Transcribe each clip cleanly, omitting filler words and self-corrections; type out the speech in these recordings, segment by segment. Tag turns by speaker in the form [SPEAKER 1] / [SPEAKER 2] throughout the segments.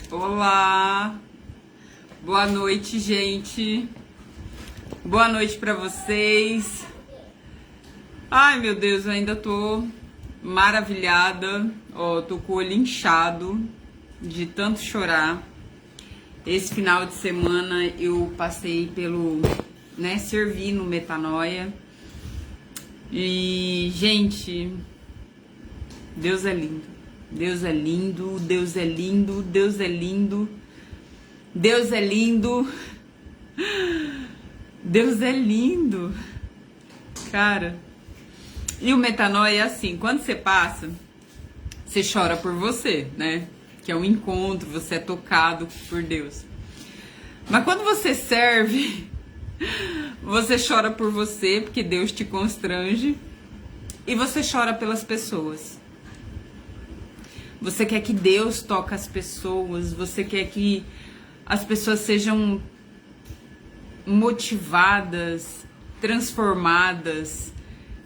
[SPEAKER 1] Olá, boa noite, gente. Boa noite pra vocês. Ai, meu Deus, eu ainda tô maravilhada. Ó, tô com o olho inchado de tanto chorar. Esse final de semana eu passei pelo, servi no Metanoia. E, gente, Deus é lindo. Deus é lindo, Deus é lindo, Deus é lindo, Deus é lindo, Deus é lindo, cara. E o Metanoia é assim, quando você passa, você chora por você, né? Que é um encontro, você é tocado por Deus. Mas quando você serve, você chora por você, porque Deus te constrange, e você chora pelas pessoas. Você quer que Deus toque as pessoas, você quer que as pessoas sejam motivadas, transformadas,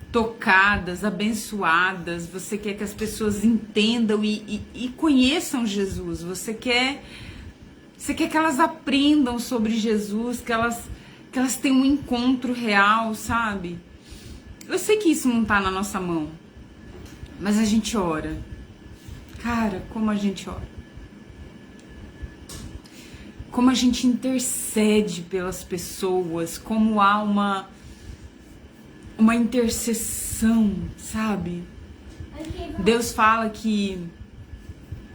[SPEAKER 1] tocadas, abençoadas. Você quer que as pessoas entendam e conheçam Jesus. Você quer que elas aprendam sobre Jesus, que elas tenham um encontro real, sabe? Eu sei que isso não tá na nossa mão, mas a gente ora. Cara, como a gente ora. Como a gente intercede pelas pessoas, como há uma intercessão, sabe? Deus fala que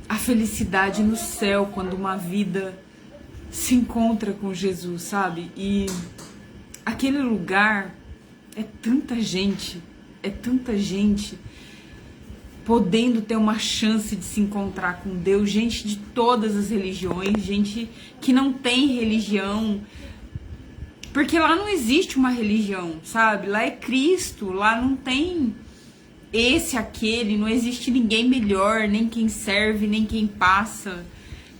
[SPEAKER 1] a felicidade no céu quando uma vida se encontra com Jesus, sabe? E aquele lugar é tanta gente podendo ter uma chance de se encontrar com Deus, gente de todas as religiões, gente que não tem religião, porque lá não existe uma religião, sabe? Lá é Cristo, lá não tem esse, aquele, não existe ninguém melhor, nem quem serve, nem quem passa,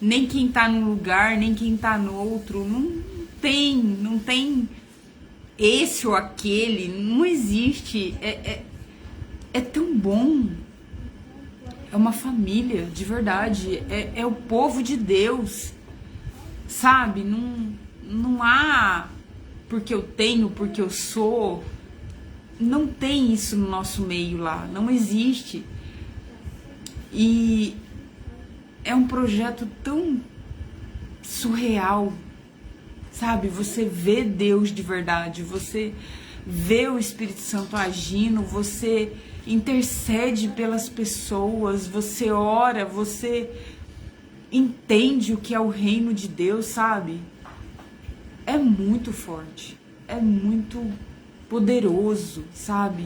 [SPEAKER 1] nem quem tá num lugar, nem quem tá no outro, não tem esse ou aquele, não existe, é tão bom. É uma família, de verdade. É o povo de Deus. Sabe? Não há porque eu tenho, porque eu sou. Não tem isso no nosso meio lá. Não existe. E é um projeto tão surreal. Sabe? Você vê Deus de verdade. Você vê o Espírito Santo agindo. Você intercede pelas pessoas, você ora, você entende o que é o reino de Deus, sabe? É muito forte, é muito poderoso, sabe?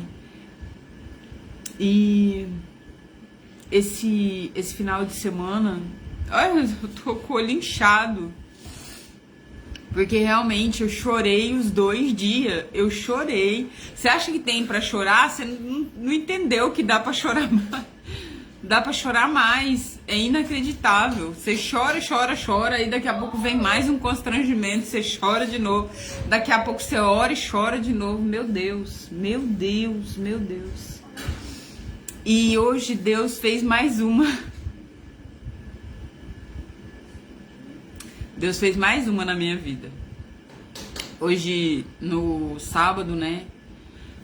[SPEAKER 1] E esse final de semana, olha, eu tô com o olho inchado. Porque realmente eu chorei os 2 dias. Eu chorei. Você acha que tem pra chorar? Você não entendeu que dá pra chorar mais. Dá pra chorar mais. É inacreditável. Você chora, chora, chora. Aí daqui a pouco vem mais um constrangimento. Você chora de novo. Daqui a pouco você ora e chora de novo. Meu Deus, meu Deus, meu Deus. E hoje Deus fez mais uma. Deus fez mais uma na minha vida. Hoje, no sábado, né?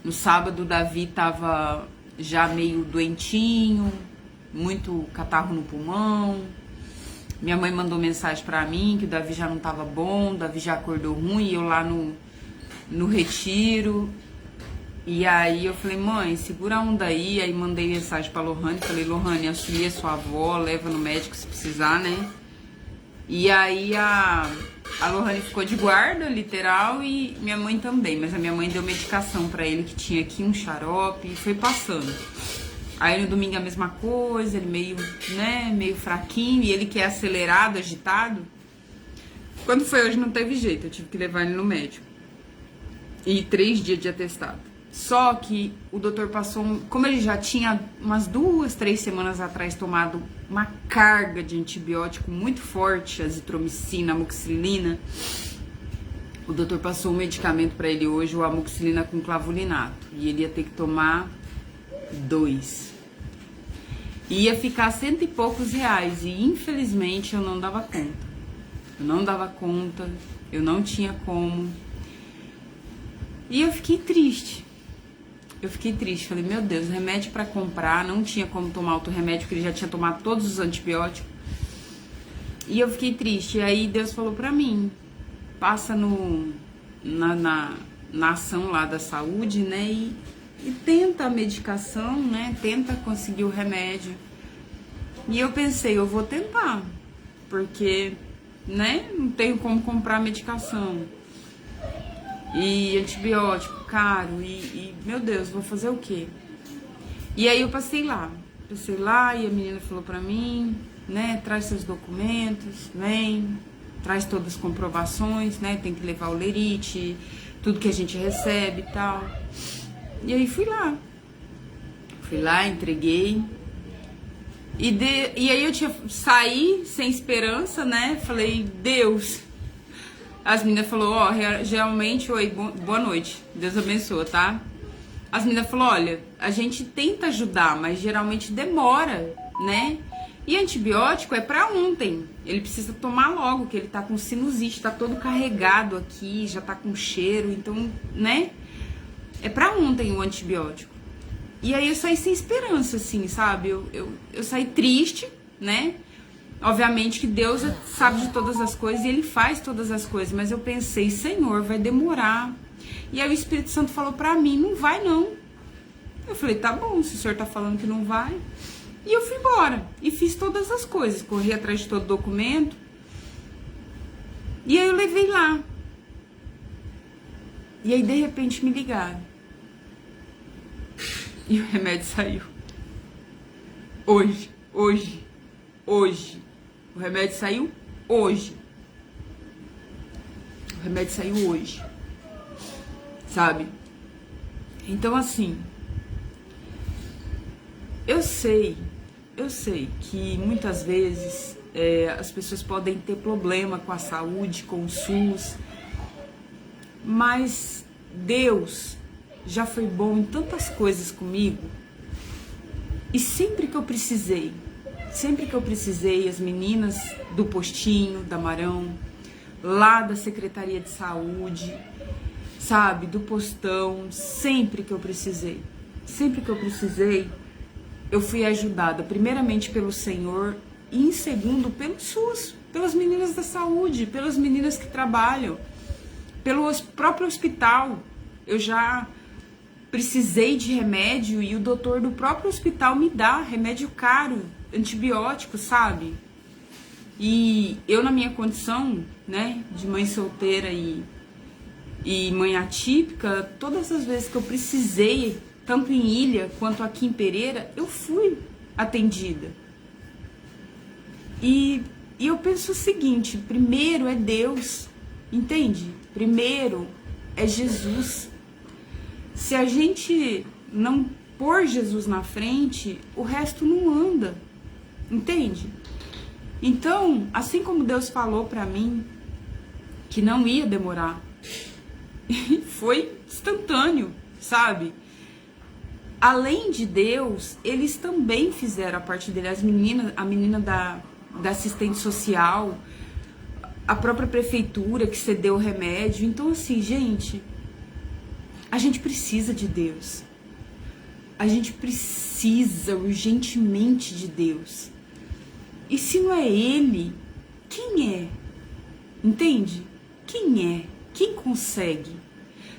[SPEAKER 1] No sábado, Davi tava já meio doentinho, muito catarro no pulmão. Minha mãe mandou mensagem pra mim que o Davi já não tava bom, o Davi já acordou ruim, e eu lá no retiro. E aí eu falei, mãe, segura a onda aí. Aí mandei mensagem pra Lohane, falei, Lohane, auxilia sua avó, leva no médico se precisar, né? E aí a Lohane ficou de guarda, literal, e minha mãe também. Mas a minha mãe deu medicação pra ele, que tinha aqui um xarope, e foi passando. Aí no domingo a mesma coisa, ele meio fraquinho, e ele que é acelerado, agitado. Quando foi hoje não teve jeito, eu tive que levar ele no médico. E 3 dias de atestado. Só que o doutor passou, como ele já tinha umas 2, 3 semanas atrás tomado uma carga de antibiótico muito forte, azitromicina, amoxicilina, o doutor passou um medicamento para ele hoje, o amoxicilina com clavulinato, e ele ia ter que tomar 2. Ia ficar R$100 e poucos e infelizmente eu não dava conta. Eu não dava conta, eu não tinha como. E eu fiquei triste. Falei, meu Deus, remédio pra comprar, não tinha como tomar outro remédio, porque ele já tinha tomado todos os antibióticos. E eu fiquei triste. E aí Deus falou pra mim, passa na ação lá da saúde, né? E tenta a medicação, né? Tenta conseguir o remédio. E eu pensei, eu vou tentar, porque, né? Não tenho como comprar medicação. E antibiótico caro, e meu Deus, vou fazer o quê? E aí eu passei lá e a menina falou pra mim, né, traz seus documentos, vem, traz todas as comprovações, né, tem que levar o lerite, tudo que a gente recebe e tal. E aí fui lá, entreguei. E aí eu saí sem esperança, né, falei, Deus. As meninas falaram, geralmente, oi, boa noite, Deus abençoe, tá? As meninas falaram, olha, a gente tenta ajudar, mas geralmente demora, né? E antibiótico é pra ontem, ele precisa tomar logo, que ele tá com sinusite, tá todo carregado aqui, já tá com cheiro, então, né? É pra ontem o antibiótico. E aí eu saí sem esperança, assim, sabe? Eu saí triste, né? Obviamente que Deus sabe de todas as coisas e Ele faz todas as coisas, mas eu pensei, Senhor, vai demorar. E aí o Espírito Santo falou pra mim, não vai não. Eu falei, tá bom, se o Senhor tá falando que não vai. E eu fui embora e fiz todas as coisas, corri atrás de todo o documento. E aí eu levei lá. E aí de repente me ligaram. E o remédio saiu. Hoje. O remédio saiu hoje. Sabe? Então, assim, eu sei que muitas vezes as pessoas podem ter problema com a saúde, com o SUS, mas Deus já foi bom em tantas coisas comigo. E sempre que eu precisei, as meninas do postinho, da Marão, lá da Secretaria de Saúde, sabe, do postão, sempre que eu precisei, eu fui ajudada, primeiramente pelo Senhor e em segundo pelo SUS, pelas meninas da saúde, pelas meninas que trabalham, pelo próprio hospital. Eu já precisei de remédio e o doutor do próprio hospital me dá remédio caro, antibiótico, sabe? E eu, na minha condição, né, de mãe solteira e mãe atípica, todas as vezes que eu precisei, tanto em Ilha quanto aqui em Pereira, eu fui atendida. E eu penso o seguinte, primeiro é Deus, entende? Primeiro é Jesus. Se a gente não pôr Jesus na frente, o resto não anda, entende? Então, assim como Deus falou pra mim que não ia demorar, foi instantâneo, sabe? Além de Deus, eles também fizeram a parte dele, a menina da assistente social, a própria prefeitura que cedeu o remédio. Então, assim, gente, a gente precisa de Deus. A gente precisa urgentemente de Deus. E se não é Ele, quem é? Entende? Quem é? Quem consegue?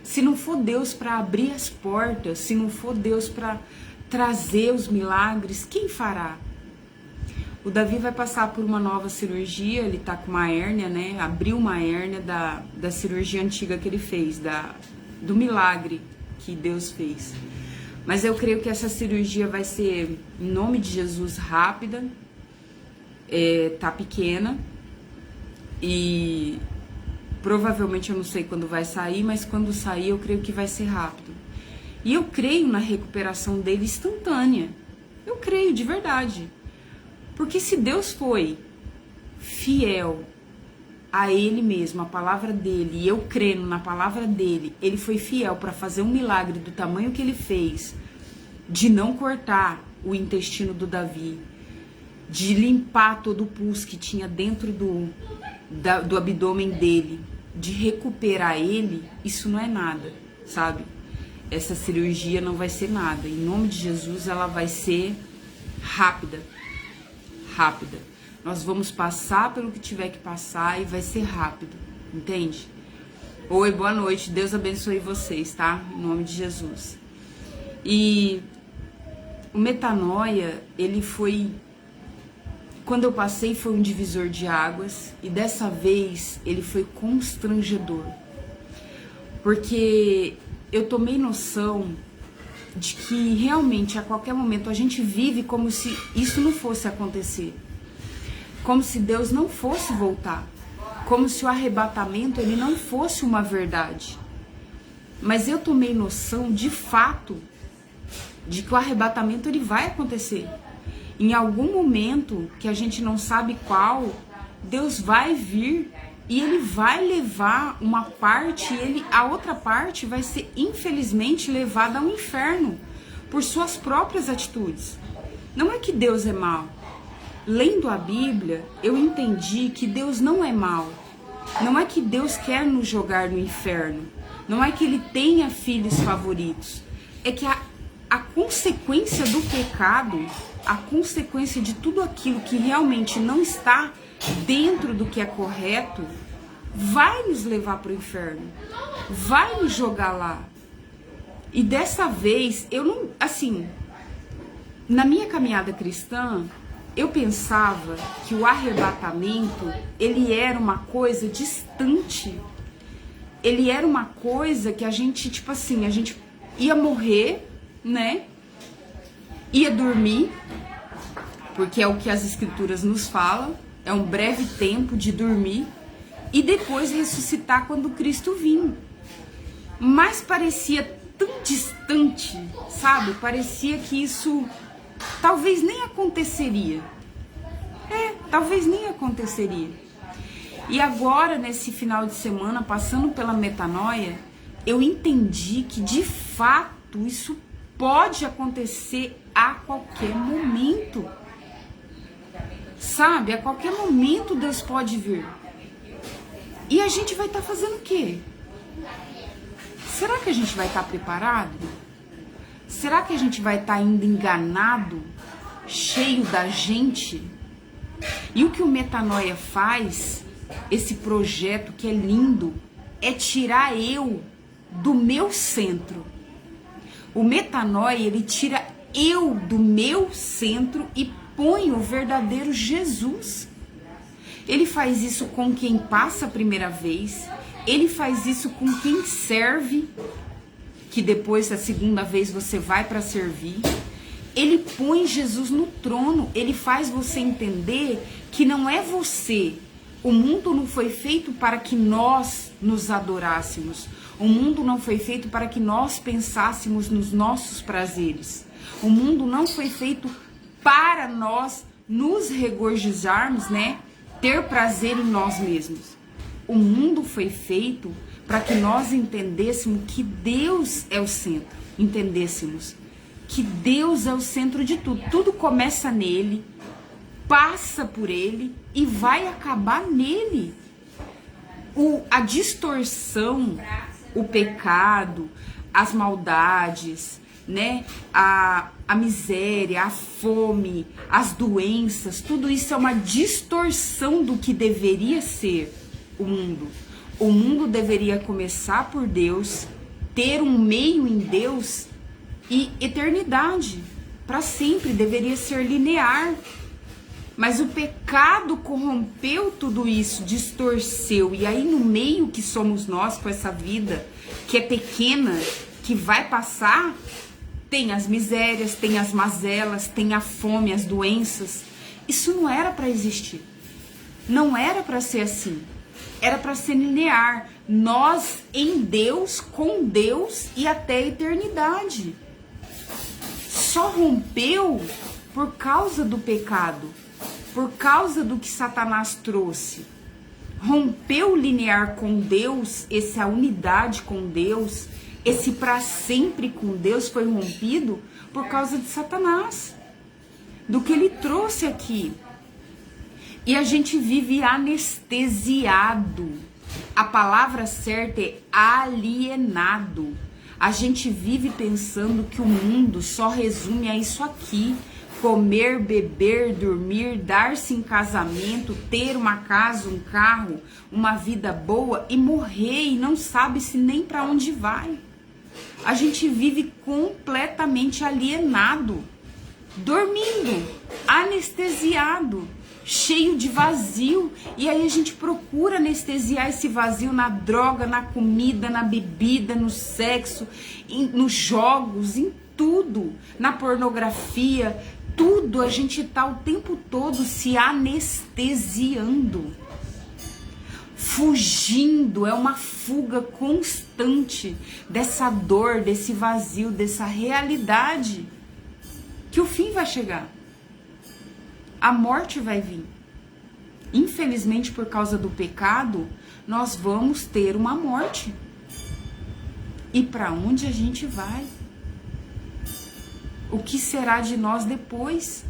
[SPEAKER 1] Se não for Deus para abrir as portas, se não for Deus para trazer os milagres, quem fará? O Davi vai passar por uma nova cirurgia, ele tá com uma hérnia, né? Abriu uma hérnia da cirurgia antiga que ele fez, do milagre que Deus fez. Mas eu creio que essa cirurgia vai ser, em nome de Jesus, rápida, tá pequena e provavelmente eu não sei quando vai sair, mas quando sair eu creio que vai ser rápido. E eu creio na recuperação dele instantânea. Eu creio de verdade. Porque se Deus foi fiel a Ele mesmo, a palavra dele, e eu crendo na palavra dele, ele foi fiel para fazer um milagre do tamanho que ele fez, de não cortar o intestino do Davi, de limpar todo o pus que tinha dentro do abdômen dele, de recuperar ele, isso não é nada, sabe? Essa cirurgia não vai ser nada. Em nome de Jesus, ela vai ser rápida. Rápida. Nós vamos passar pelo que tiver que passar e vai ser rápido, entende? Oi, boa noite. Deus abençoe vocês, tá? Em nome de Jesus. E o Metanoia, ele foi... Quando eu passei, foi um divisor de águas. E dessa vez, ele foi constrangedor. Porque eu tomei noção de que realmente, a qualquer momento, a gente vive como se isso não fosse acontecer. Como se Deus não fosse voltar. Como se o arrebatamento ele não fosse uma verdade. Mas eu tomei noção, de fato, de que o arrebatamento ele vai acontecer. Em algum momento, que a gente não sabe qual, Deus vai vir e ele vai levar uma parte, a outra parte vai ser, infelizmente, levada ao inferno por suas próprias atitudes. Não é que Deus é mau. Lendo a Bíblia, eu entendi que Deus não é mau. Não é que Deus quer nos jogar no inferno. Não é que ele tenha filhos favoritos. É que a consequência do pecado, a consequência de tudo aquilo que realmente não está dentro do que é correto, vai nos levar para o inferno. Vai nos jogar lá. E dessa vez, eu não... Assim, na minha caminhada cristã, eu pensava que o arrebatamento, ele era uma coisa distante. Ele era uma coisa que a gente, tipo assim, a gente ia morrer, né? Ia dormir, porque é o que as escrituras nos falam, é um breve tempo de dormir, e depois ressuscitar quando Cristo vir. Mas parecia tão distante, sabe? Parecia que isso... talvez nem aconteceria. Talvez nem aconteceria. E agora, nesse final de semana, passando pela Metanoia, eu entendi que, de fato, isso pode acontecer a qualquer momento. Sabe? A qualquer momento Deus pode vir. E a gente vai estar fazendo o quê? Será que a gente vai estar preparado? Será que a gente vai estar ainda enganado, cheio da gente? E o que o Metanoia faz, esse projeto que é lindo, é tirar eu do meu centro. O Metanoia, ele tira eu do meu centro e põe o verdadeiro Jesus. Ele faz isso com quem passa a primeira vez, ele faz isso com quem serve, que depois da segunda vez você vai para servir. Ele põe Jesus no trono, ele faz você entender que não é você. O mundo não foi feito para que nós nos adorássemos. O mundo não foi feito para que nós pensássemos nos nossos prazeres. O mundo não foi feito para nós nos regozijarmos, né? Ter prazer em nós mesmos. O mundo foi feito para que nós entendêssemos que Deus é o centro. Entendêssemos que Deus é o centro de tudo. Tudo começa nele, passa por ele e vai acabar nele. A distorção, o pecado, as maldades, né? A miséria, a fome, as doenças, tudo isso é uma distorção do que deveria ser o mundo. O mundo deveria começar por Deus, ter um meio em Deus e eternidade, para sempre, deveria ser linear. Mas o pecado corrompeu tudo isso, distorceu. E aí no meio que somos nós, com essa vida que é pequena, que vai passar, tem as misérias, tem as mazelas, tem a fome, as doenças. Isso não era para existir. Não era para ser assim. Era para ser linear. Nós em Deus, com Deus e até a eternidade. Só rompeu por causa do pecado. Por causa do que Satanás trouxe. Rompeu o linear com Deus, essa unidade com Deus, esse para sempre com Deus foi rompido por causa de Satanás. do que ele trouxe aqui. E a gente vive anestesiado. A palavra certa é alienado. A gente vive pensando que o mundo só resume a isso aqui: comer, beber, dormir, dar-se em casamento, ter uma casa, um carro, uma vida boa e morrer, e não sabe-se nem para onde vai. A gente vive completamente alienado, dormindo, anestesiado, cheio de vazio. E aí a gente procura anestesiar esse vazio na droga, na comida, na bebida, no sexo, nos jogos, em tudo, na pornografia, tudo. A gente tá o tempo todo se anestesiando, fugindo. É uma fuga constante dessa dor, desse vazio, dessa realidade, que o fim vai chegar. A morte vai vir. Infelizmente, por causa do pecado, nós vamos ter uma morte. E para onde a gente vai? O que será de nós depois?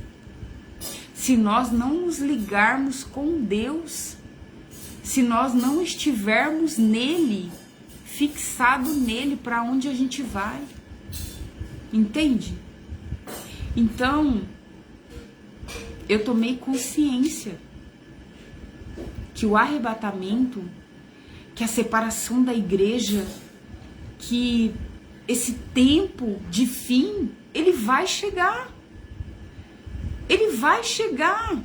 [SPEAKER 1] Se nós não nos ligarmos com Deus, se nós não estivermos nele, fixado nele, para onde a gente vai? Entende? Então, eu tomei consciência que o arrebatamento, que a separação da igreja, que esse tempo de fim, ele vai chegar. Ele vai chegar.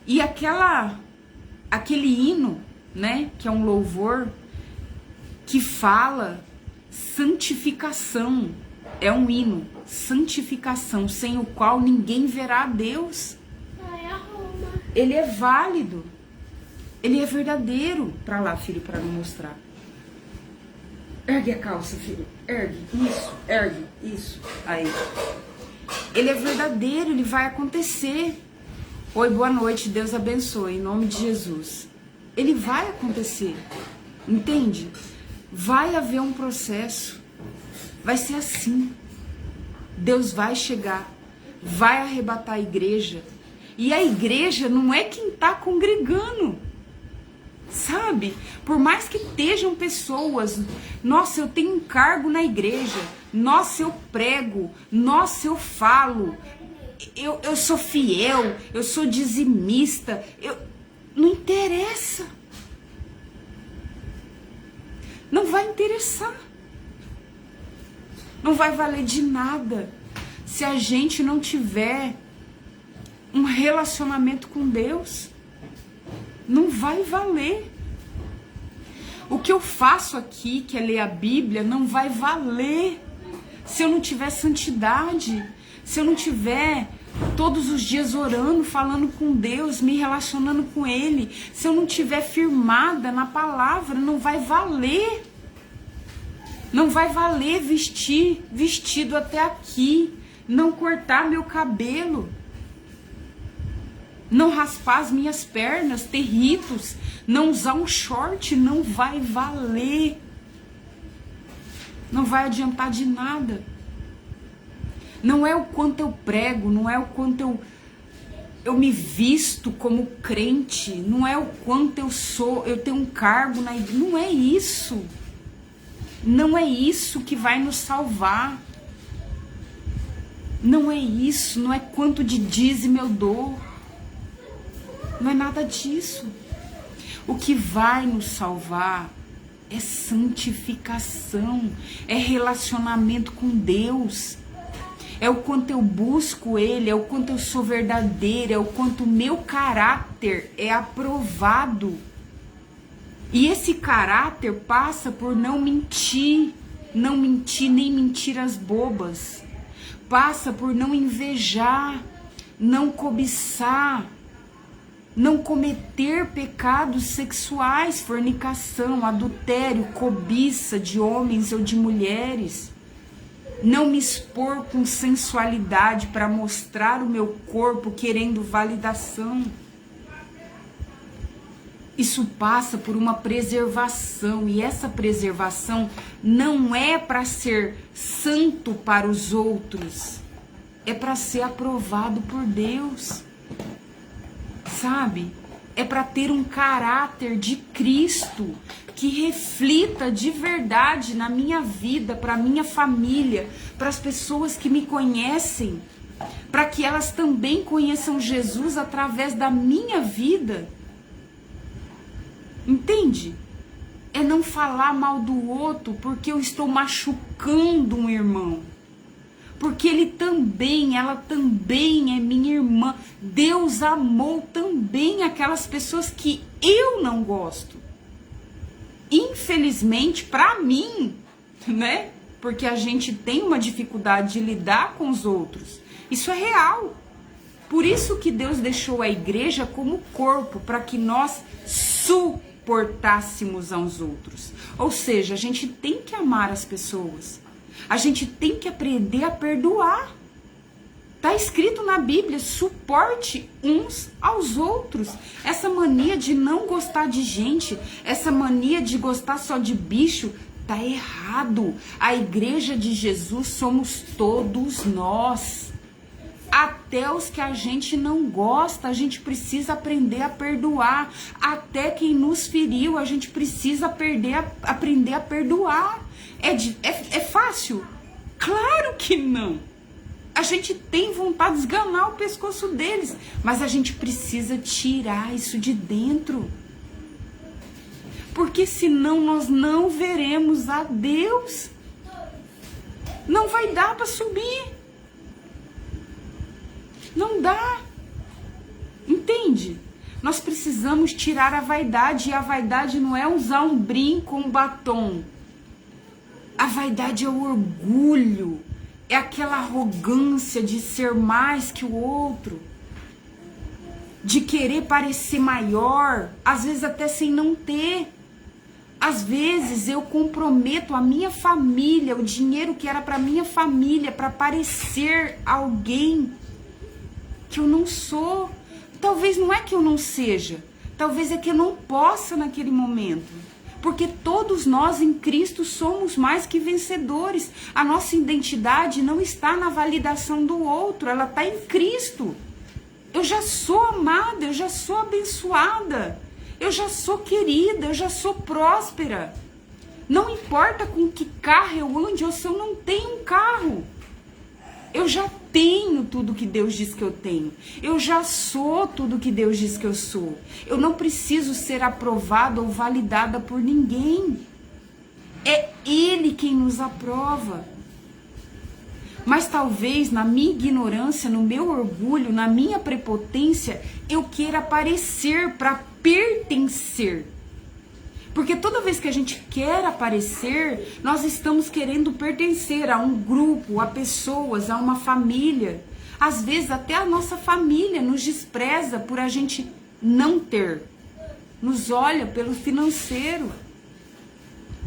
[SPEAKER 1] E aquele hino, né, que é um louvor que fala santificação, é um hino, santificação, sem o qual ninguém verá a Deus. Ele é válido, ele é verdadeiro. Pra lá, filho, pra não mostrar. Ergue a calça, filho, ergue, isso, aí. Ele é verdadeiro, ele vai acontecer. Oi, boa noite, Deus abençoe, em nome de Jesus. Ele vai acontecer, entende? Vai haver um processo, vai ser assim. Deus vai chegar, vai arrebatar a igreja. E a igreja não é quem está congregando, sabe? Por mais que estejam pessoas, nossa, eu tenho um cargo na igreja, nossa, eu prego, nossa, eu falo, eu sou fiel, eu sou dizimista, não interessa. Não vai interessar. Não vai valer de nada se a gente não tiver um relacionamento com Deus. Não vai valer. O que eu faço aqui, que é ler a Bíblia, não vai valer se eu não tiver santidade, se eu não tiver todos os dias orando, falando com Deus, me relacionando com Ele, se eu não tiver firmada na palavra, não vai valer. Não vai valer vestir vestido até aqui, não cortar meu cabelo, não raspar as minhas pernas, ter ritos, não usar um short, não vai valer. Não vai adiantar de nada. Não é o quanto eu prego, não é o quanto eu me visto como crente, não é o quanto eu tenho um cargo na igreja, não é isso. Não é isso que vai nos salvar. Não é isso, não é quanto de dízimo eu dou. Não é nada disso. O que vai nos salvar é santificação, é relacionamento com Deus. É o quanto eu busco Ele, é o quanto eu sou verdadeira, é o quanto o meu caráter é aprovado. E esse caráter passa por não mentir nem mentiras bobas. Passa por não invejar, não cobiçar, não cometer pecados sexuais, fornicação, adultério, cobiça de homens ou de mulheres. Não me expor com sensualidade para mostrar o meu corpo querendo validação. Isso passa por uma preservação, e essa preservação não é para ser santo para os outros. é para ser aprovado por Deus, sabe? É para ter um caráter de Cristo que reflita de verdade na minha vida, para minha família, para as pessoas que me conhecem, para que elas também conheçam Jesus através da minha vida. Entende? É não falar mal do outro porque eu estou machucando um irmão. Porque ele também, ela também é minha irmã. Deus amou também aquelas pessoas que eu não gosto. Infelizmente, para mim, né? Porque a gente tem uma dificuldade de lidar com os outros. Isso é real. Por isso que Deus deixou a igreja como corpo, para que nós suportássemos aos outros. Ou seja, a gente tem que amar as pessoas. A gente tem que aprender a perdoar. Está escrito na Bíblia, suporte uns aos outros. Essa mania de não gostar de gente, essa mania de gostar só de bicho, tá errado. A igreja de Jesus somos todos nós. Até os que a gente não gosta, a gente precisa aprender a perdoar. Até quem nos feriu, a gente precisa aprender a perdoar. É fácil? Claro que não. A gente tem vontade de esganar o pescoço deles, mas a gente precisa tirar isso de dentro. Porque senão nós não veremos a Deus. Não vai dar para subir. Não dá. Entende? Nós precisamos tirar a vaidade. E a vaidade não é usar um brinco, um batom. A vaidade é o orgulho. É aquela arrogância de ser mais que o outro. De querer parecer maior. Às vezes até sem não ter. Às vezes eu comprometo a minha família, o dinheiro que era para minha família, para parecer alguém que eu não sou. Talvez não é que eu não seja, talvez é que eu não possa naquele momento, porque todos nós em Cristo somos mais que vencedores. A nossa identidade não está na validação do outro, ela está em Cristo. Eu já sou amada, eu já sou abençoada, eu já sou querida, eu já sou próspera. Não importa com que carro eu ande ou se eu não tenho um carro. Eu já tenho tudo que Deus diz que eu tenho. Eu já sou tudo que Deus diz que eu sou. Eu não preciso ser aprovada ou validada por ninguém. É Ele quem nos aprova. Mas talvez na minha ignorância, no meu orgulho, na minha prepotência, eu queira aparecer para pertencer. Porque toda vez que a gente quer aparecer, nós estamos querendo pertencer a um grupo, a pessoas, a uma família. Às vezes até a nossa família nos despreza por a gente não ter. Nos olha pelo financeiro.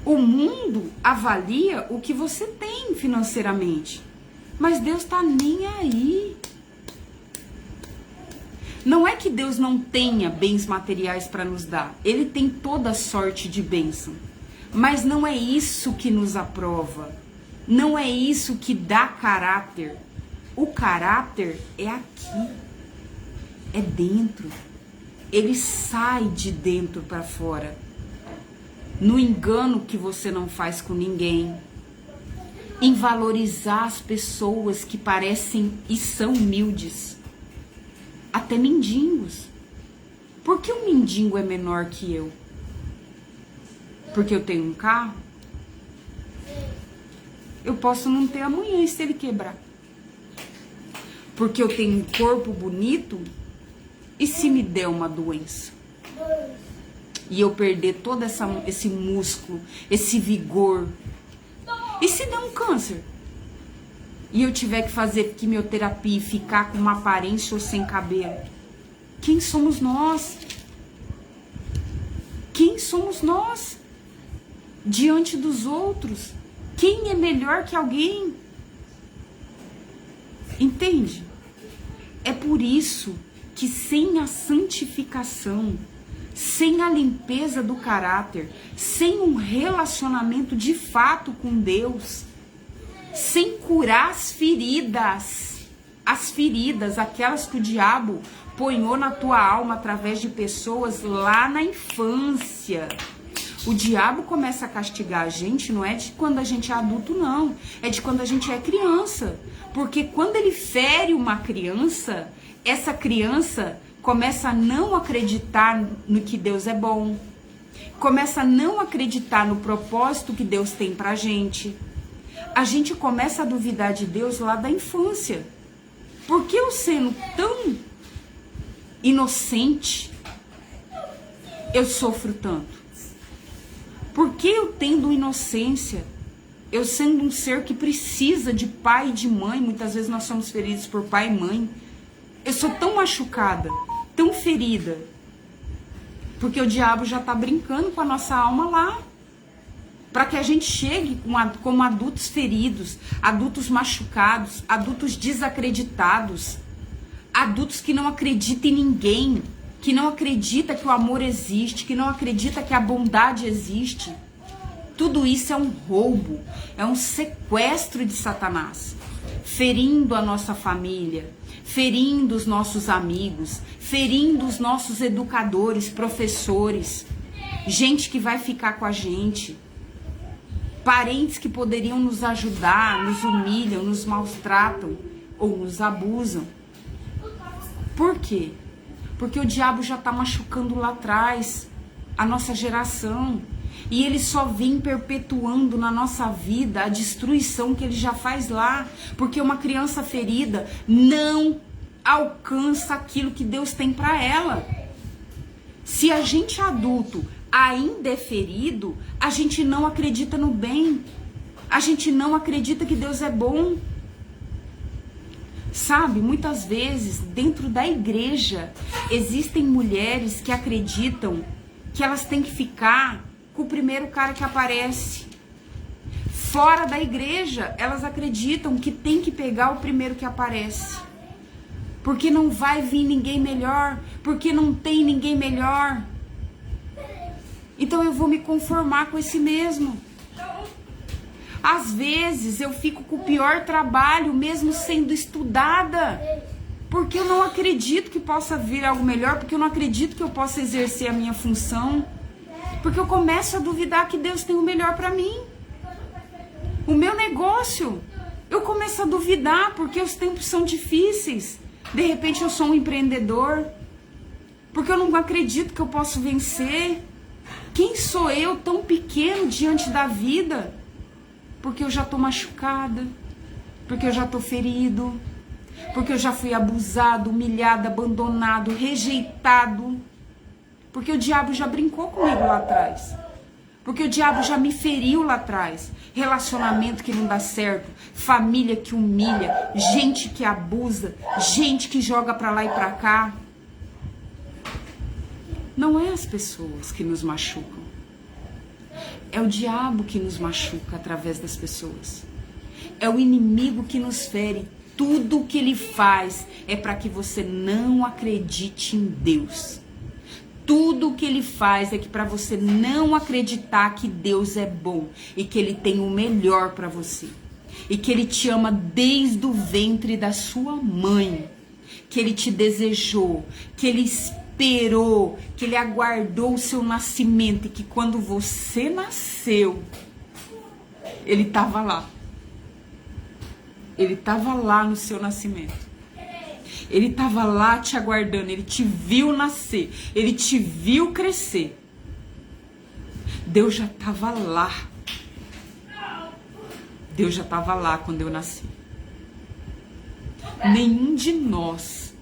[SPEAKER 1] O mundo avalia o que você tem financeiramente. Mas Deus está nem aí. Não é que Deus não tenha bens materiais para nos dar. Ele tem toda sorte de bênção. Mas não é isso que nos aprova. Não é isso que dá caráter. O caráter é aqui. É dentro. Ele sai de dentro para fora. No engano que você não faz com ninguém. Em valorizar as pessoas que parecem e são humildes. Até mendigos. Por que um mendigo é menor que eu? Porque eu tenho um carro? Eu posso não ter amanhã se ele quebrar. Porque eu tenho um corpo bonito? E se me der uma doença? E eu perder todo esse músculo, esse vigor? E se der um câncer? E eu tiver que fazer quimioterapia e ficar com uma aparência ou sem cabelo? Quem somos nós? Quem somos nós? Diante dos outros? Quem é melhor que alguém? Entende? É por isso que sem a santificação, sem a limpeza do caráter, sem um relacionamento de fato com Deus, sem curar as feridas, as feridas, aquelas que o diabo ponhou na tua alma através de pessoas lá na infância. O diabo começa a castigar a gente, não é de quando a gente é adulto, não. É de quando a gente é criança. Porque quando ele fere uma criança, essa criança começa a não acreditar no que Deus é bom. Começa a não acreditar no propósito que Deus tem pra gente. A gente começa a duvidar de Deus lá da infância. Por que eu sendo tão inocente, eu sofro tanto? Por que eu tendo inocência, eu sendo um ser que precisa de pai e de mãe, muitas vezes nós somos feridos por pai e mãe, eu sou tão machucada, tão ferida, porque o diabo já está brincando com a nossa alma lá, para que a gente chegue como adultos feridos, adultos machucados, adultos desacreditados, adultos que não acreditam em ninguém, que não acredita que o amor existe, que não acredita que a bondade existe. Tudo isso é um roubo, é um sequestro de Satanás, ferindo a nossa família, ferindo os nossos amigos, ferindo os nossos educadores, professores, gente que vai ficar com a gente, parentes que poderiam nos ajudar, nos humilham, nos maltratam ou nos abusam. Por quê? Porque o diabo já está machucando lá atrás a nossa geração. E ele só vem perpetuando na nossa vida a destruição que ele já faz lá. Porque uma criança ferida não alcança aquilo que Deus tem para ela. Se a gente adulto ainda é ferido, a gente não acredita no bem. A gente não acredita que Deus é bom. Sabe, muitas vezes dentro da igreja existem mulheres que acreditam que elas têm que ficar com o primeiro cara que aparece. Fora da igreja, elas acreditam que tem que pegar o primeiro que aparece. Porque não vai vir ninguém melhor, porque não tem ninguém melhor. Então eu vou me conformar com esse mesmo. Às vezes eu fico com o pior trabalho, mesmo sendo estudada, porque eu não acredito que possa vir algo melhor, porque eu não acredito que eu possa exercer a minha função, porque eu começo a duvidar que Deus tem o melhor para mim. O meu negócio, eu começo a duvidar, porque os tempos são difíceis. De repente eu sou um empreendedor, porque eu não acredito que eu posso vencer. Quem sou eu tão pequeno diante da vida? Porque eu já tô machucada, porque eu já tô ferido, porque eu já fui abusado, humilhado, abandonado, rejeitado, porque o diabo já brincou comigo lá atrás, porque o diabo já me feriu lá atrás. Relacionamento que não dá certo, família que humilha, gente que abusa, gente que joga pra lá e pra cá. Não é as pessoas que nos machucam. É o diabo que nos machuca através das pessoas. É o inimigo que nos fere. Tudo o que ele faz é para que você não acredite em Deus. Tudo o que ele faz é que para você não acreditar que Deus é bom e que ele tem o melhor para você. E que ele te ama desde o ventre da sua mãe. Que ele te desejou, que ele esperou, que ele aguardou o seu nascimento e que quando você nasceu, ele estava lá. Ele estava lá no seu nascimento. Ele estava lá te aguardando, ele te viu nascer, ele te viu crescer. Deus já estava lá. Deus já estava lá quando eu nasci. Nenhum de nós,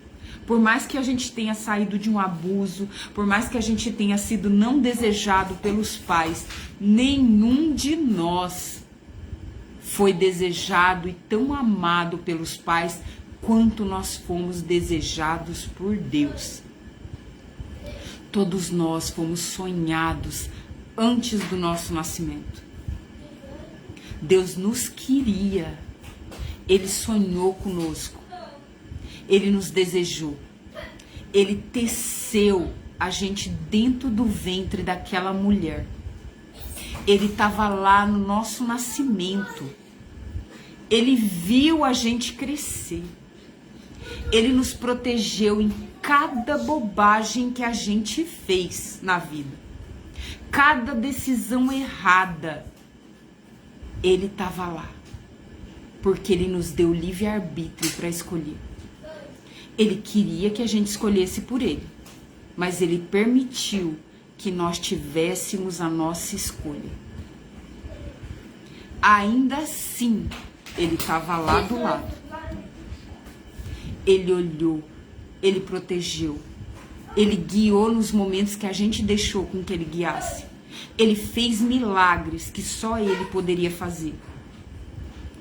[SPEAKER 1] por mais que a gente tenha saído de um abuso, por mais que a gente tenha sido não desejado pelos pais, nenhum de nós foi desejado e tão amado pelos pais quanto nós fomos desejados por Deus. Todos nós fomos sonhados antes do nosso nascimento. Deus nos queria, Ele sonhou conosco, Ele nos desejou, Ele teceu a gente dentro do ventre daquela mulher. Ele estava lá no nosso nascimento. Ele viu a gente crescer. Ele nos protegeu em cada bobagem que a gente fez na vida. Cada decisão errada, Ele estava lá. Porque Ele nos deu livre-arbítrio para escolher. Ele queria que a gente escolhesse por Ele. Mas Ele permitiu que nós tivéssemos a nossa escolha. Ainda assim, Ele estava lá do lado. Ele olhou, Ele protegeu, Ele guiou nos momentos que a gente deixou com que Ele guiasse. Ele fez milagres que só Ele poderia fazer.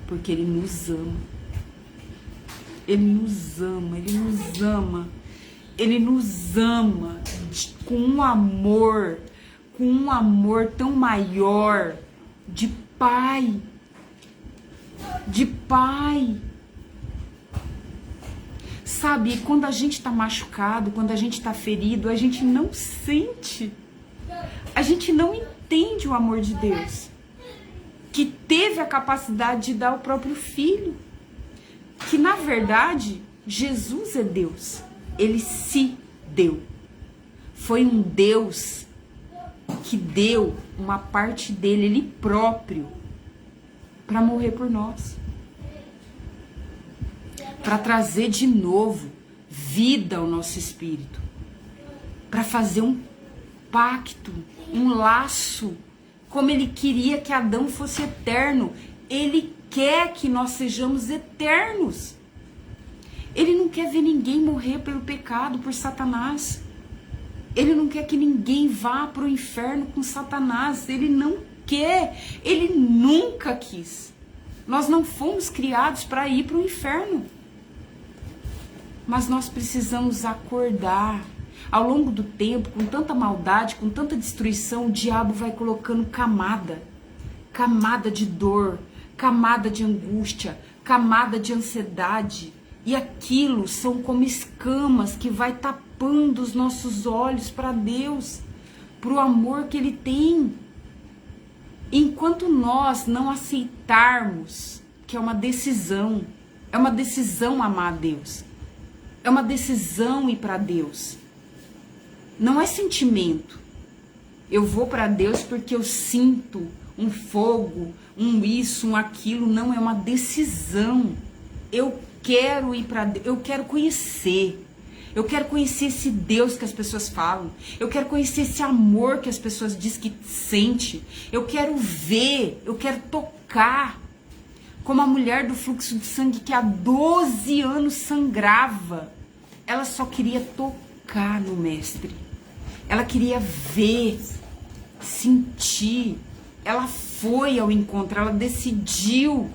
[SPEAKER 1] Porque Ele nos ama. Ele nos ama, Ele nos ama. Ele nos ama com um amor tão maior, de pai. De pai. Sabe, quando a gente tá machucado, quando a gente tá ferido, a gente não sente. A gente não entende o amor de Deus. Que teve a capacidade de dar o próprio Filho. Que, na verdade, Jesus é Deus. Ele se deu. Foi um Deus que deu uma parte dele, Ele próprio, para morrer por nós. Para trazer de novo vida ao nosso espírito. Para fazer um pacto, um laço. Como Ele queria que Adão fosse eterno. Ele quer que nós sejamos eternos. Ele não quer ver ninguém morrer pelo pecado, por Satanás. Ele não quer que ninguém vá para o inferno com Satanás. Ele não quer. Ele nunca quis. Nós não fomos criados para ir para o inferno. Mas nós precisamos acordar. Ao longo do tempo, com tanta maldade, com tanta destruição, o diabo vai colocando camada. Camada de dor, camada de angústia, camada de ansiedade. E aquilo são como escamas que vai tapando os nossos olhos para Deus, para o amor que Ele tem. Enquanto nós não aceitarmos que é uma decisão amar a Deus, é uma decisão ir para Deus. Não é sentimento. Eu vou para Deus porque eu sinto um fogo, um isso, um aquilo. Não, é uma decisão. Eu quero ir para Deus, eu quero conhecer. Eu quero conhecer esse Deus que as pessoas falam. Eu quero conhecer esse amor que as pessoas dizem que sente. Eu quero ver, eu quero tocar. Como a mulher do fluxo de sangue que há 12 anos sangrava. Ela só queria tocar no Mestre. Ela queria ver, sentir. Ela foi ao encontro, ela decidiu.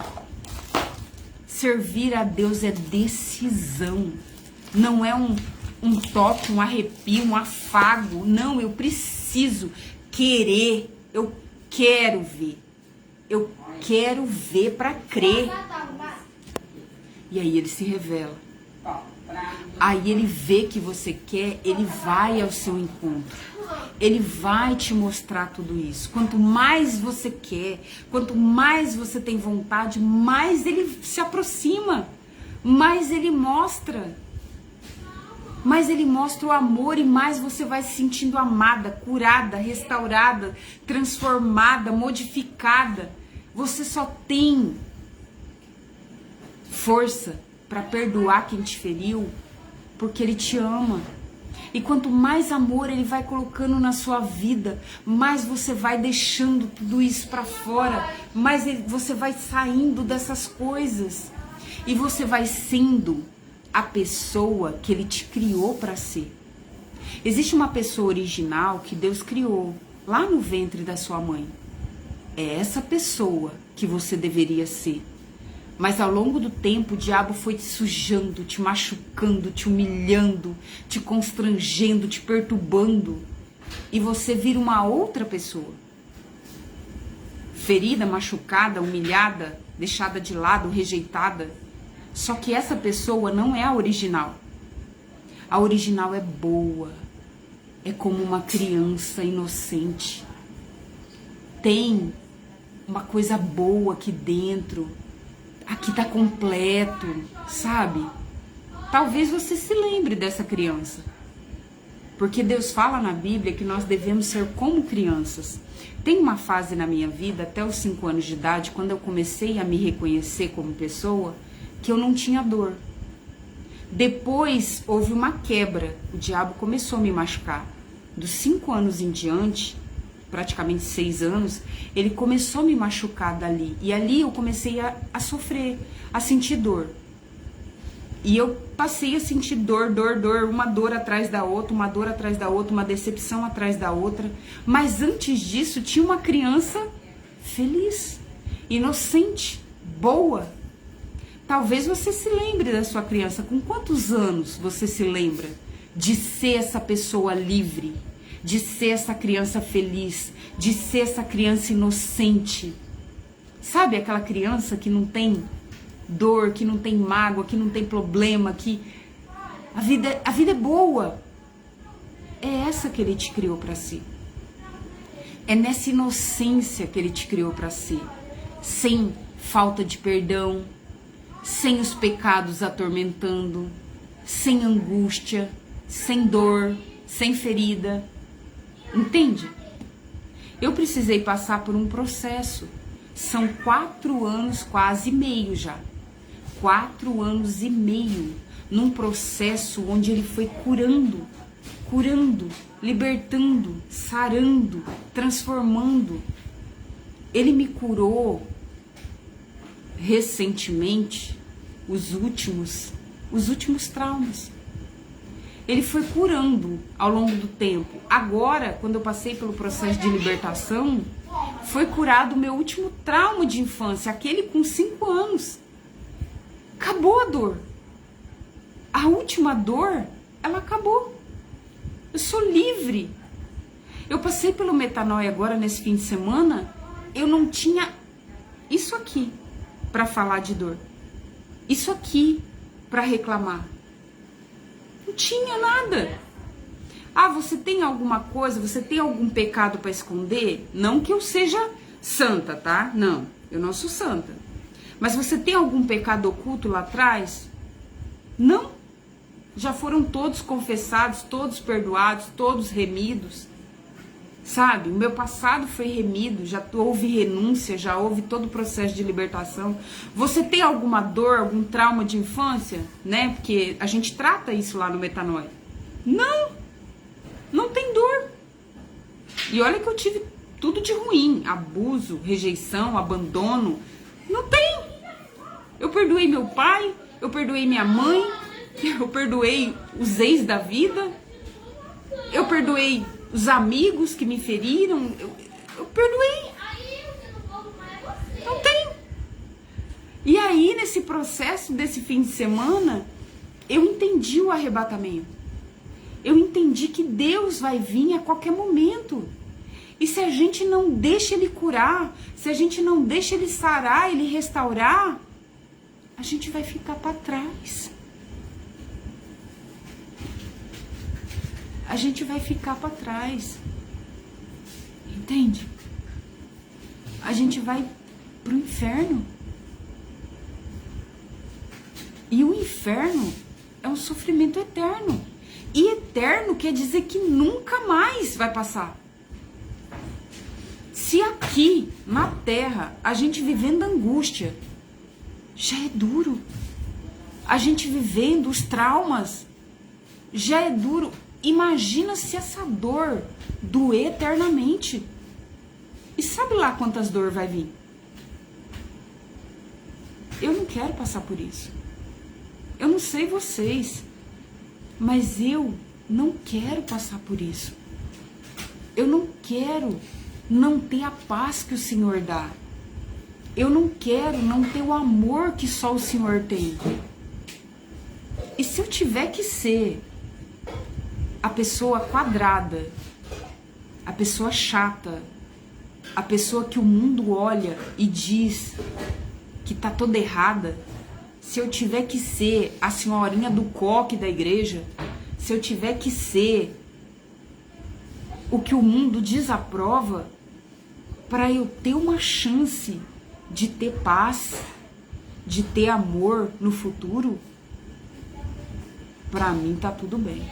[SPEAKER 1] Servir a Deus é decisão. Não é um toque, um arrepio, um afago. Não, eu preciso querer. Eu quero ver. Eu quero ver para crer. E aí Ele se revela. Aí Ele vê que você quer, Ele vai ao seu encontro. Ele vai te mostrar tudo isso. Quanto mais você quer, quanto mais você tem vontade, mais Ele se aproxima. Mais Ele mostra. Mais Ele mostra o amor e mais você vai se sentindo amada, curada, restaurada, transformada, modificada. Você só tem força para perdoar quem te feriu, porque Ele te ama. E quanto mais amor Ele vai colocando na sua vida, mais você vai deixando tudo isso para fora, mais você vai saindo dessas coisas. E você vai sendo a pessoa que Ele te criou para ser. Existe uma pessoa original que Deus criou lá no ventre da sua mãe. É essa pessoa que você deveria ser. Mas ao longo do tempo o diabo foi te sujando, te machucando, te humilhando, te constrangendo, te perturbando. E você vira uma outra pessoa. Ferida, machucada, humilhada, deixada de lado, rejeitada. Só que essa pessoa não é a original. A original é boa. É como uma criança inocente. Tem uma coisa boa aqui dentro. Aqui tá completo, sabe? Talvez você se lembre dessa criança. Porque Deus fala na Bíblia que nós devemos ser como crianças. Tem uma fase na minha vida, até os 5 anos de idade, quando eu comecei a me reconhecer como pessoa, que eu não tinha dor. Depois houve uma quebra, o diabo começou a me machucar. Dos 5 anos em diante, praticamente 6 anos, ele começou a me machucar dali. E ali eu comecei a sofrer, a sentir dor. E eu passei a sentir dor, uma dor atrás da outra, uma dor atrás da outra, uma decepção atrás da outra. Mas antes disso, tinha uma criança feliz, inocente, boa. Talvez você se lembre da sua criança. Com quantos anos você se lembra de ser essa pessoa livre, de ser essa criança feliz, de ser essa criança inocente? Sabe aquela criança que não tem dor, que não tem mágoa, que não tem problema, que a vida é boa? É essa que ele te criou para si. É nessa inocência que ele te criou para si, sem falta de perdão, sem os pecados atormentando, sem angústia, sem dor, sem ferida. Entende? Eu precisei passar por um processo. São 4 anos, quase meio já. 4 anos e meio num processo onde ele foi curando, libertando, sarando, transformando. Ele me curou recentemente os últimos traumas. Ele foi curando ao longo do tempo. Agora, quando eu passei pelo processo de libertação, foi curado o meu último trauma de infância, aquele com 5 anos. Acabou a dor. A última dor, ela acabou. Eu sou livre. Eu passei pelo Metanoia agora nesse fim de semana, eu não tinha isso aqui para falar de dor. Isso aqui para reclamar. Não tinha nada. Ah, você tem alguma coisa, você tem algum pecado para esconder? Não que eu seja santa, tá? Não, eu não sou santa. Mas você tem algum pecado oculto lá atrás? Não. Já foram todos confessados, todos perdoados, todos remidos. Sabe? O meu passado foi remido, já houve renúncia, já houve todo o processo de libertação. Você tem alguma dor, algum trauma de infância? Né? Porque a gente trata isso lá no Metanoia. Não tem dor. E olha que eu tive tudo de ruim. Abuso, rejeição, abandono. Não tem. Eu perdoei meu pai, eu perdoei minha mãe, eu perdoei os ex da vida, eu perdoei os amigos que me feriram, eu perdoei. Não tem. E aí, nesse processo desse fim de semana, eu entendi o arrebatamento. Eu entendi que Deus vai vir a qualquer momento. E se a gente não deixa Ele curar, se a gente não deixa Ele sarar, Ele restaurar, a gente vai ficar para trás. A gente vai ficar para trás. Entende? A gente vai pro inferno. E o inferno é um sofrimento eterno. E eterno quer dizer que nunca mais vai passar. Se aqui, na terra, a gente vivendo angústia, já é duro. A gente vivendo os traumas, já é duro. Imagina se essa dor doer eternamente. E sabe lá quantas dores vai vir? Eu não quero passar por isso. Eu não sei vocês, mas eu não quero passar por isso. Eu não quero não ter a paz que o Senhor dá. Eu não quero não ter o amor que só o Senhor tem. E se eu tiver que ser a pessoa quadrada, a pessoa chata, a pessoa que o mundo olha e diz que tá toda errada, se eu tiver que ser a senhorinha do coque da igreja, se eu tiver que ser o que o mundo desaprova, para eu ter uma chance de ter paz, de ter amor no futuro, Pra mim tá tudo bem.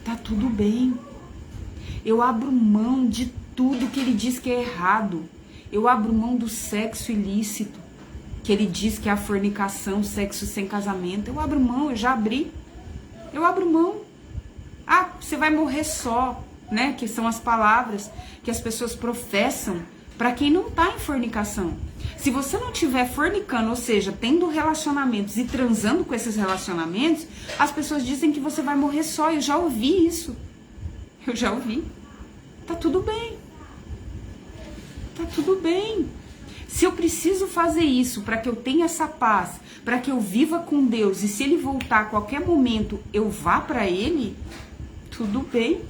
[SPEAKER 1] Tá tudo bem. Eu abro mão de tudo que ele diz que é errado. Eu abro mão do sexo ilícito, que ele diz que é a fornicação, sexo sem casamento. Eu abro mão, eu já abri. Eu abro mão. Ah, você vai morrer só, né? Que são as palavras que as pessoas professam para quem não tá em fornicação. Se você não estiver fornicando, ou seja, tendo relacionamentos e transando com esses relacionamentos, as pessoas dizem que você vai morrer só. Eu já ouvi isso. Eu já ouvi. Tá tudo bem. Tá tudo bem. Se eu preciso fazer isso para que eu tenha essa paz, para que eu viva com Deus, e se ele voltar a qualquer momento eu vá para ele, tudo bem.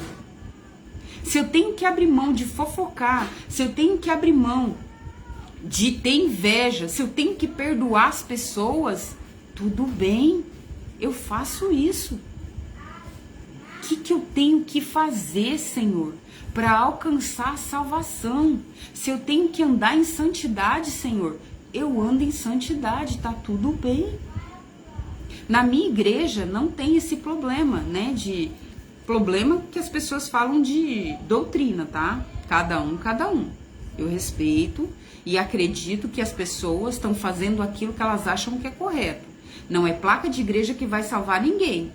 [SPEAKER 1] Se eu tenho que abrir mão de fofocar, se eu tenho que abrir mão de ter inveja, se eu tenho que perdoar as pessoas, tudo bem. Eu faço isso. O que eu tenho que fazer, Senhor, para alcançar a salvação? Se eu tenho que andar em santidade, Senhor, eu ando em santidade, tá tudo bem. Na minha igreja não tem esse problema, né, de problema que as pessoas falam de doutrina, tá? Cada um. Eu respeito e acredito que as pessoas estão fazendo aquilo que elas acham que é correto. Não é placa de igreja que vai salvar ninguém.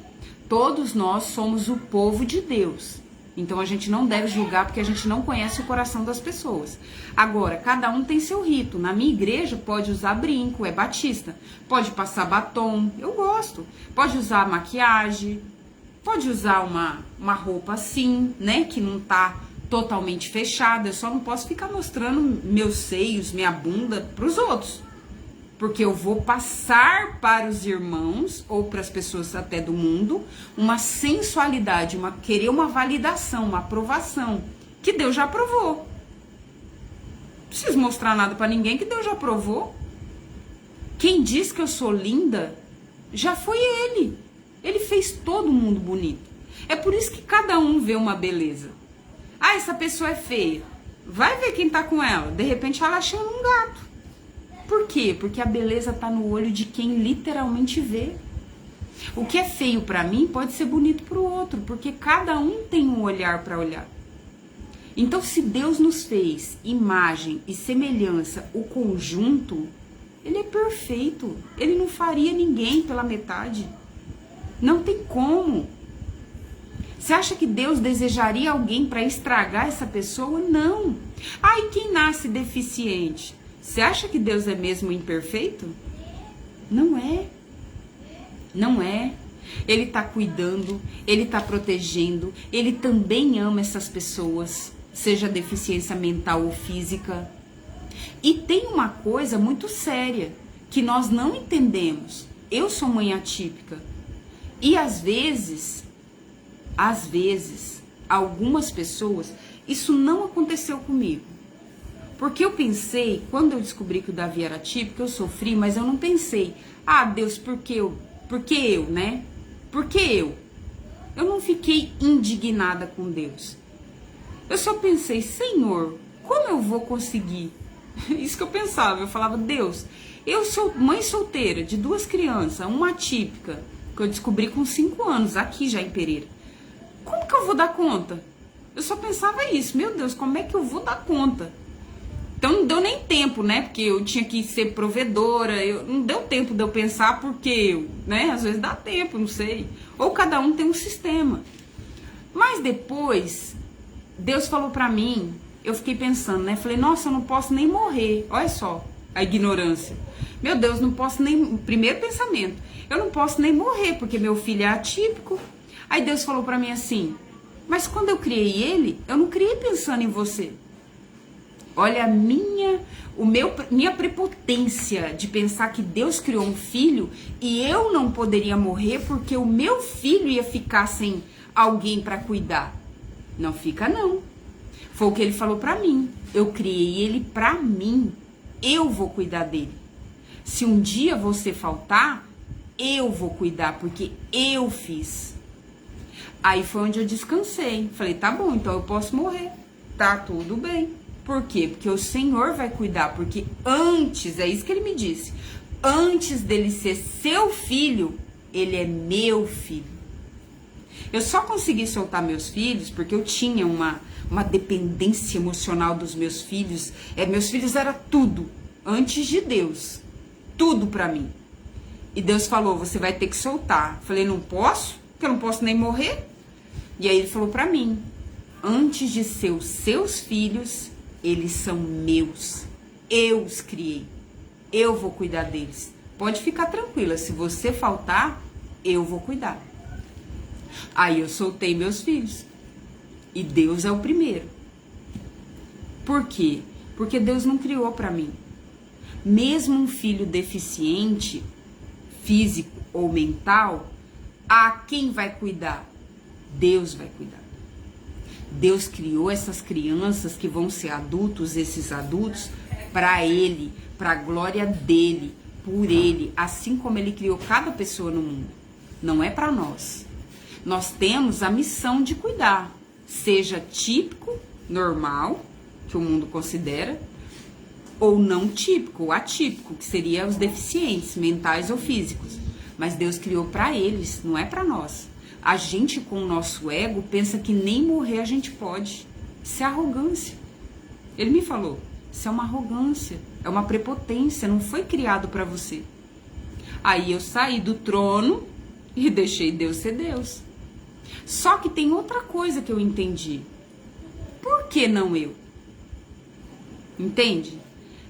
[SPEAKER 1] Todos nós somos o povo de Deus. Então a gente não deve julgar porque a gente não conhece o coração das pessoas. Agora, cada um tem seu rito. Na minha igreja pode usar brinco, é batista. Pode passar batom, eu gosto. Pode usar maquiagem. Pode usar uma roupa assim, né? Que não tá totalmente fechada. Eu só não posso ficar mostrando meus seios, minha bunda pros outros. Porque eu vou passar para os irmãos, ou para as pessoas até do mundo, uma sensualidade, querer uma validação, uma aprovação, que Deus já aprovou. Não preciso mostrar nada para ninguém que Deus já aprovou. Quem diz que eu sou linda, já foi Ele. Ele fez todo mundo bonito. É por isso que cada um vê uma beleza. Ah, essa pessoa é feia. Vai ver quem tá com ela. De repente ela achando um gato. Por quê? Porque a beleza tá no olho de quem literalmente vê. O que é feio pra mim pode ser bonito pro outro, porque cada um tem um olhar para olhar. Então, se Deus nos fez imagem e semelhança, o conjunto, Ele é perfeito. Ele não faria ninguém pela metade. Não tem como. Você acha que Deus desejaria alguém para estragar essa pessoa? Não. Ah, e quem nasce deficiente? Você acha que Deus é mesmo imperfeito? Não é. Não é. Ele está cuidando, Ele está protegendo, Ele também ama essas pessoas, seja deficiência mental ou física. E tem uma coisa muito séria que nós não entendemos. Eu sou mãe atípica. E às vezes, algumas pessoas, isso não aconteceu comigo. Porque eu pensei, quando eu descobri que o Davi era atípico, eu sofri, mas eu não pensei, ah, Deus, por que eu, né? Por que eu? Eu não fiquei indignada com Deus. Eu só pensei, Senhor, como eu vou conseguir? Isso que eu pensava, eu falava, Deus, eu sou mãe solteira de 2 crianças, uma atípica, que eu descobri com 5 anos, aqui já em Pereira. Como que eu vou dar conta? Eu só pensava isso, meu Deus, como é que eu vou dar conta? Então não deu nem tempo, né? Porque eu tinha que ser provedora, não deu tempo de eu pensar porque, né? Às vezes dá tempo, não sei. Ou cada um tem um sistema. Mas depois, Deus falou pra mim, eu fiquei pensando, né? Falei, nossa, eu não posso nem morrer. Olha só a ignorância. Meu Deus, não posso nem... Primeiro pensamento, eu não posso nem morrer porque meu filho é atípico. Aí Deus falou pra mim assim, mas quando eu criei ele, eu não criei pensando em você. Olha minha prepotência de pensar que Deus criou um filho e eu não poderia morrer porque o meu filho ia ficar sem alguém para cuidar. Não fica não. Foi o que ele falou para mim. Eu criei ele para mim. Eu vou cuidar dele. Se um dia você faltar, eu vou cuidar porque eu fiz. Aí foi onde eu descansei. Falei, tá bom, então eu posso morrer. Tá tudo bem. Por quê? Porque o Senhor vai cuidar, porque antes, é isso que ele me disse, antes dele ser seu filho, ele é meu filho. Eu só consegui soltar meus filhos porque eu tinha uma dependência emocional dos meus filhos. Meus filhos era tudo antes de Deus. Tudo pra mim. E Deus falou, você vai ter que soltar. Falei, não posso, porque eu não posso nem morrer. E aí ele falou pra mim, antes de ser os seus filhos, eles são meus. Eu os criei. Eu vou cuidar deles. Pode ficar tranquila, se você faltar, eu vou cuidar. Aí eu soltei meus filhos. E Deus é o primeiro. Por quê? Porque Deus não criou pra mim. Mesmo um filho deficiente, físico ou mental, quem vai cuidar? Deus vai cuidar. Deus criou essas crianças que vão ser adultos, esses adultos, para Ele, para a glória dEle, por Ele, assim como Ele criou cada pessoa no mundo. Não é para nós. Nós temos a missão de cuidar, seja típico, normal, que o mundo considera, ou não típico, ou atípico, que seria os deficientes mentais ou físicos. Mas Deus criou para eles, não é para nós. A gente, com o nosso ego, pensa que nem morrer a gente pode. Isso é arrogância. Ele me falou, isso é uma arrogância, é uma prepotência, não foi criado para você. Aí eu saí do trono e deixei Deus ser Deus. Só que tem outra coisa que eu entendi. Por que não eu? Entende?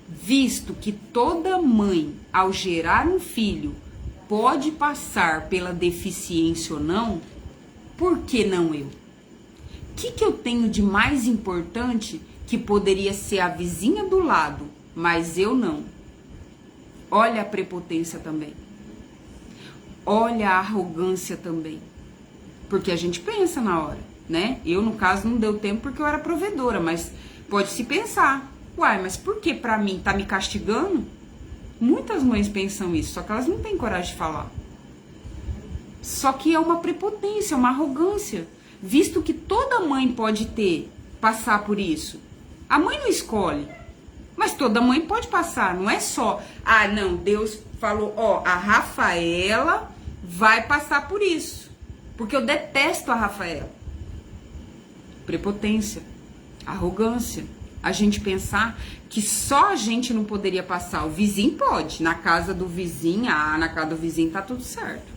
[SPEAKER 1] Visto que toda mãe, ao gerar um filho, pode passar pela deficiência ou não, por que não eu? O que eu tenho de mais importante que poderia ser a vizinha do lado, mas eu não? Olha a prepotência também. Olha a arrogância também. Porque a gente pensa na hora, né? Eu, no caso, não deu tempo porque eu era provedora, mas pode se pensar. Uai, mas por que pra mim tá me castigando? Muitas mães pensam isso, só que elas não têm coragem de falar. Só que é uma prepotência, uma arrogância. Visto que toda mãe pode passar por isso. A mãe não escolhe, mas toda mãe pode passar. Não é só, não, Deus falou, a Rafaela vai passar por isso. Porque eu detesto a Rafaela. Prepotência, arrogância. A gente pensar que só a gente não poderia passar. O vizinho pode. Na casa do vizinho, na casa do vizinho tá tudo certo.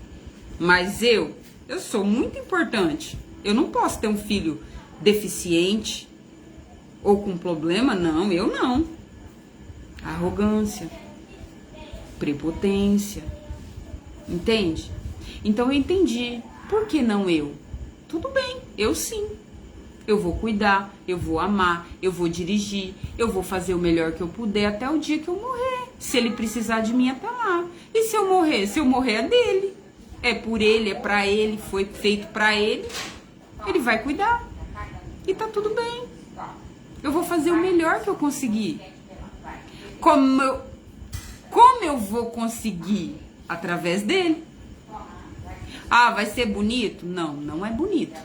[SPEAKER 1] Mas eu sou muito importante. Eu não posso ter um filho deficiente ou com problema, não. Eu não. Arrogância, prepotência. Entende? Então eu entendi. Por que não eu? Tudo bem, eu sim. Eu vou cuidar, eu vou amar, eu vou dirigir, eu vou fazer o melhor que eu puder até o dia que eu morrer. Se ele precisar de mim, até lá. E se eu morrer? Se eu morrer, é dele. É por ele, é pra ele, foi feito pra ele. Ele vai cuidar. E tá tudo bem. Eu vou fazer o melhor que eu conseguir. Como eu vou conseguir? Através dele. Vai ser bonito? Não, não é bonito.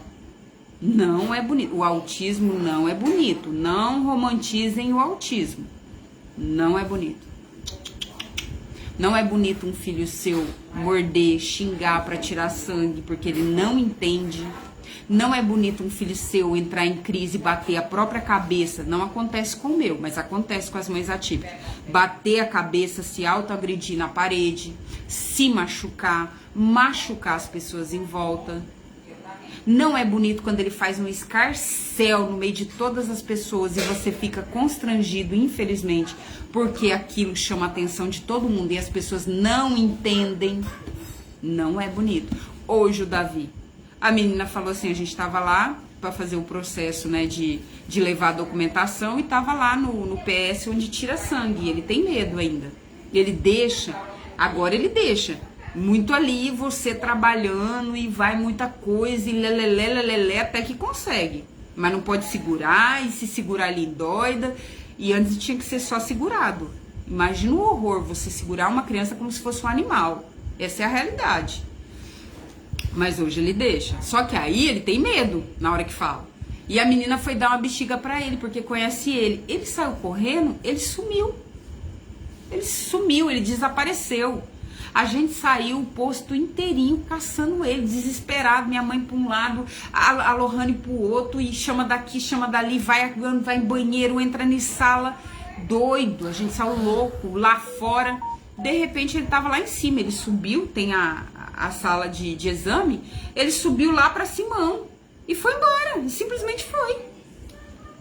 [SPEAKER 1] Não é bonito. O autismo não é bonito. Não romantizem o autismo. Não é bonito. Não é bonito um filho seu morder, xingar pra tirar sangue porque ele não entende. Não é bonito um filho seu entrar em crise e bater a própria cabeça. Não acontece com o meu, mas acontece com as mães atípicas. Bater a cabeça, se autoagredir na parede, se machucar as pessoas em volta. Não é bonito quando ele faz um escarcéu no meio de todas as pessoas e você fica constrangido, infelizmente, porque aquilo chama a atenção de todo mundo e as pessoas não entendem. Não é bonito. Hoje o Davi, a menina falou assim, a gente tava lá para fazer o processo, né, de levar a documentação e tava lá no PS onde tira sangue. Ele tem medo ainda. Ele deixa, agora ele deixa. Muito ali, você trabalhando e vai muita coisa e lelelé, até que consegue. Mas não pode segurar e se segurar ali doida. E antes tinha que ser só segurado. Imagina o horror, você segurar uma criança como se fosse um animal. Essa é a realidade. Mas hoje ele deixa. Só que aí ele tem medo na hora que fala. E a menina foi dar uma bexiga pra ele, porque conhece ele. Ele saiu correndo, ele sumiu. Ele sumiu, ele desapareceu. A gente saiu o posto inteirinho caçando ele, desesperado. Minha mãe para um lado, a Lohane para o outro, e chama daqui, chama dali, vai em banheiro, entra em sala. Doido, a gente saiu louco lá fora. De repente ele tava lá em cima, ele subiu, tem a sala de exame, ele subiu lá para Simão e foi embora, simplesmente foi.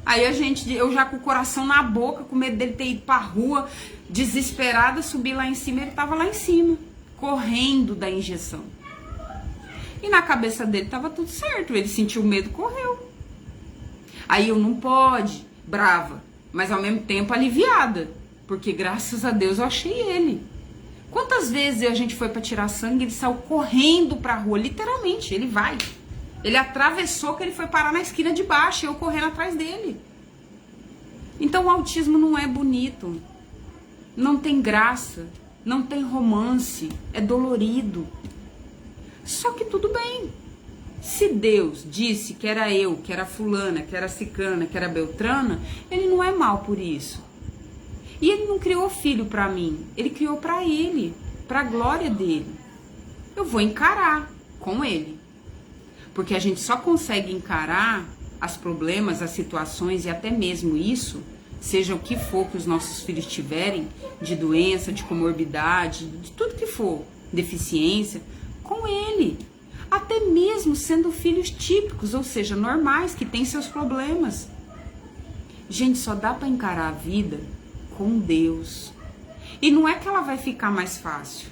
[SPEAKER 1] Aí eu já com o coração na boca, com medo dele ter ido pra rua, desesperada, subi lá em cima, ele tava lá em cima, correndo da injeção. E na cabeça dele tava tudo certo, ele sentiu medo, correu. Aí eu não pode, brava, mas ao mesmo tempo aliviada, porque graças a Deus eu achei ele. Quantas vezes a gente foi pra tirar sangue, ele saiu correndo pra rua, literalmente, ele vai. Ele atravessou que ele foi parar na esquina de baixo, eu correndo atrás dele. Então o autismo não é bonito, não tem graça, não tem romance, é dolorido. Só que tudo bem. Se Deus disse que era eu, que era fulana, que era ciclana, que era beltrana, ele não é mal por isso. E ele não criou filho pra mim, ele criou pra ele, pra glória dele. Eu vou encarar com ele. Porque a gente só consegue encarar os problemas, as situações e até mesmo isso, seja o que for que os nossos filhos tiverem, de doença, de comorbidade, de tudo que for, deficiência, com ele. Até mesmo sendo filhos típicos, ou seja, normais, que têm seus problemas. Gente, só dá para encarar a vida com Deus. E não é que ela vai ficar mais fácil,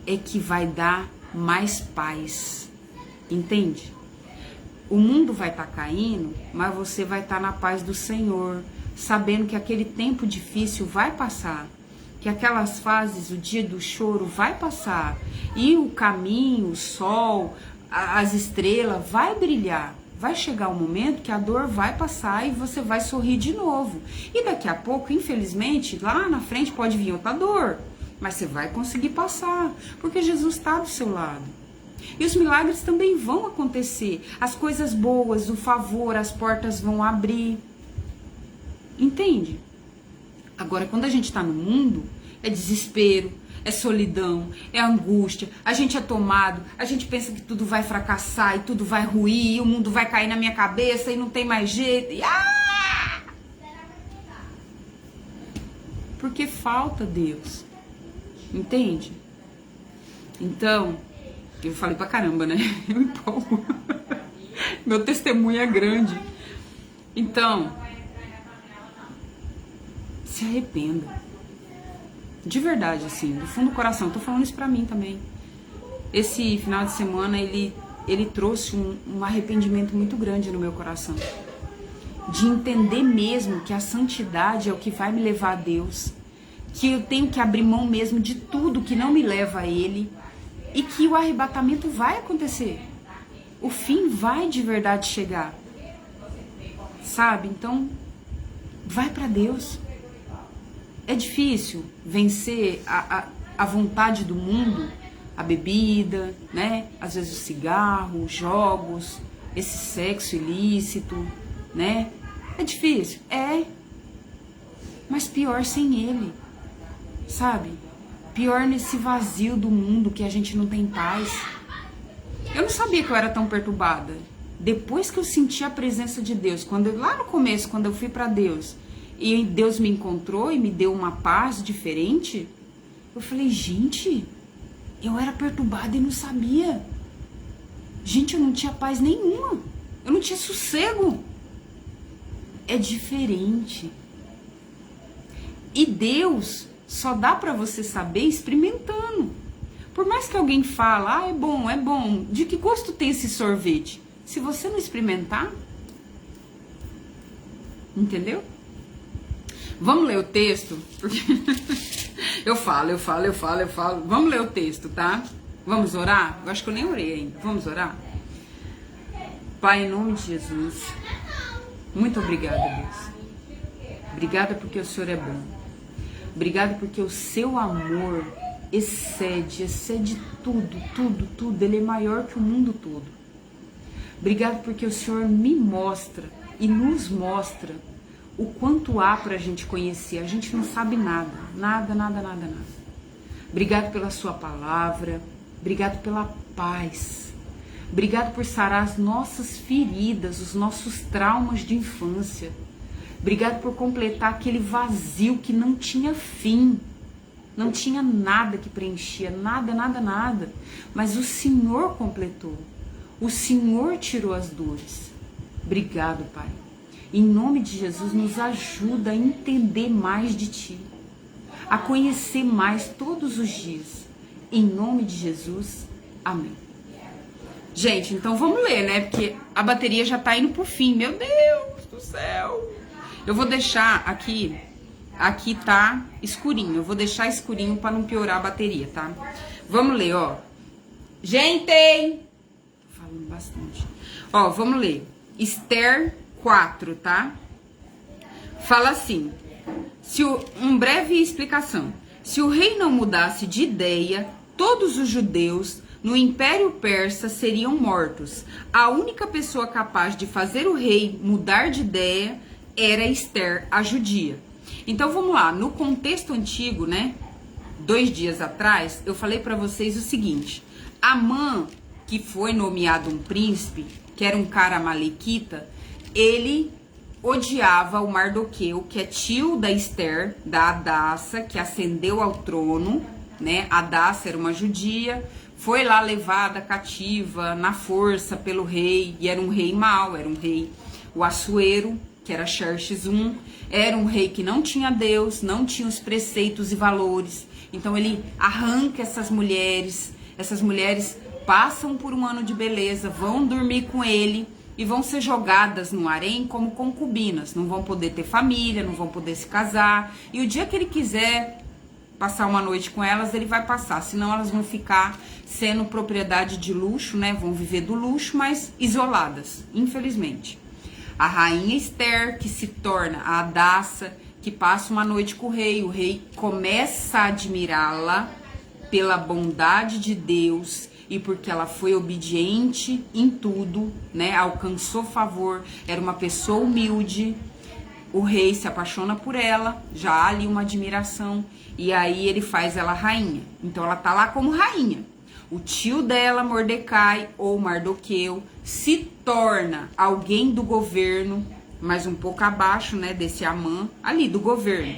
[SPEAKER 1] é que vai dar mais paz. Entende? O mundo vai estar caindo, mas você vai estar na paz do Senhor, sabendo que aquele tempo difícil vai passar, que aquelas fases, o dia do choro vai passar, e o caminho, o sol, as estrelas vai brilhar. Vai chegar um momento que a dor vai passar e você vai sorrir de novo. E daqui a pouco, infelizmente, lá na frente pode vir outra dor, mas você vai conseguir passar, porque Jesus está do seu lado. E os milagres também vão acontecer. As coisas boas, o favor, as portas vão abrir. Entende? Agora, quando a gente está no mundo, é desespero, é solidão, é angústia. A gente é tomado, a gente pensa que tudo vai fracassar e tudo vai ruir, e o mundo vai cair na minha cabeça e não tem mais jeito. E porque falta Deus. Entende? Então, eu falei pra caramba, né? Eu empolgo. Meu testemunho é grande. Então, se arrependa. De verdade, assim, do fundo do coração. Tô falando isso pra mim também. Esse final de semana, ele trouxe um arrependimento muito grande no meu coração. De entender mesmo que a santidade é o que vai me levar a Deus. Que eu tenho que abrir mão mesmo de tudo que não me leva a Ele. E que o arrebatamento vai acontecer. O fim vai de verdade chegar. Sabe? Então, vai pra Deus. É difícil vencer a vontade do mundo, a bebida, né? Às vezes o cigarro, os jogos, esse sexo ilícito, né? É difícil? É. Mas pior sem Ele, sabe? Pior nesse vazio do mundo que a gente não tem paz. Eu não sabia que eu era tão perturbada. Depois que eu senti a presença de Deus, lá no começo, quando eu fui pra Deus, e Deus me encontrou e me deu uma paz diferente, eu falei, gente, eu era perturbada e não sabia. Gente, eu não tinha paz nenhuma. Eu não tinha sossego. É diferente. E Deus só dá pra você saber experimentando. Por mais que alguém fale, é bom, é bom. De que gosto tem esse sorvete? Se você não experimentar, entendeu? Vamos ler o texto? Porque eu falo. Vamos ler o texto, tá? Vamos orar? Eu acho que eu nem orei ainda. Vamos orar? Pai, em nome de Jesus, muito obrigada, Deus. Obrigada porque o Senhor é bom. Obrigada porque o seu amor excede tudo. Ele é maior que o mundo todo. Obrigada porque o Senhor me mostra e nos mostra o quanto há pra gente conhecer. A gente não sabe nada. Obrigado pela sua palavra. Obrigado pela paz. Obrigado por sarar as nossas feridas, os nossos traumas de infância. Obrigado por completar aquele vazio que não tinha fim. Não tinha nada que preenchia, nada, nada, nada. Mas o Senhor completou. O Senhor tirou as dores. Obrigado, Pai. Em nome de Jesus, nos ajuda a entender mais de Ti. A conhecer mais todos os dias. Em nome de Jesus. Amém. Gente, então vamos ler, né? Porque a bateria já tá indo pro fim. Meu Deus do céu. Eu vou deixar aqui tá escurinho. Eu vou deixar escurinho para não piorar a bateria, tá? Vamos ler, ó. Gente! Tô falando bastante. Ó, vamos ler. Esther 4, tá? Fala assim. Breve explicação. Se o rei não mudasse de ideia, todos os judeus no Império Persa seriam mortos. A única pessoa capaz de fazer o rei mudar de ideia era Esther, a judia. Então vamos lá, no contexto antigo, né? 2 dias atrás, eu falei para vocês o seguinte: Amã, que foi nomeado um príncipe, que era um cara amalequita, ele odiava o Mardoqueu, que é tio da Esther, da Hadassa, que ascendeu ao trono, né? Hadassa era uma judia, foi lá levada cativa na força pelo rei, e era um rei mau, era um rei, o Assuero, que era Xerxes I, era um rei que não tinha Deus, não tinha os preceitos e valores. Então ele arranca essas mulheres passam por um ano de beleza, vão dormir com ele e vão ser jogadas no harém como concubinas, não vão poder ter família, não vão poder se casar, e o dia que ele quiser passar uma noite com elas, ele vai passar, senão elas vão ficar sendo propriedade de luxo, né? Vão viver do luxo, mas isoladas, infelizmente. A rainha Esther, que se torna a Hadassa, que passa uma noite com o rei começa a admirá-la pela bondade de Deus e porque ela foi obediente em tudo, né? Alcançou favor, era uma pessoa humilde. O rei se apaixona por ela, já há ali uma admiração, e aí ele faz ela rainha. Então ela tá lá como rainha. O tio dela, Mordecai ou Mardoqueu, se torna alguém do governo, mas um pouco abaixo, né, desse Amã, ali do governo.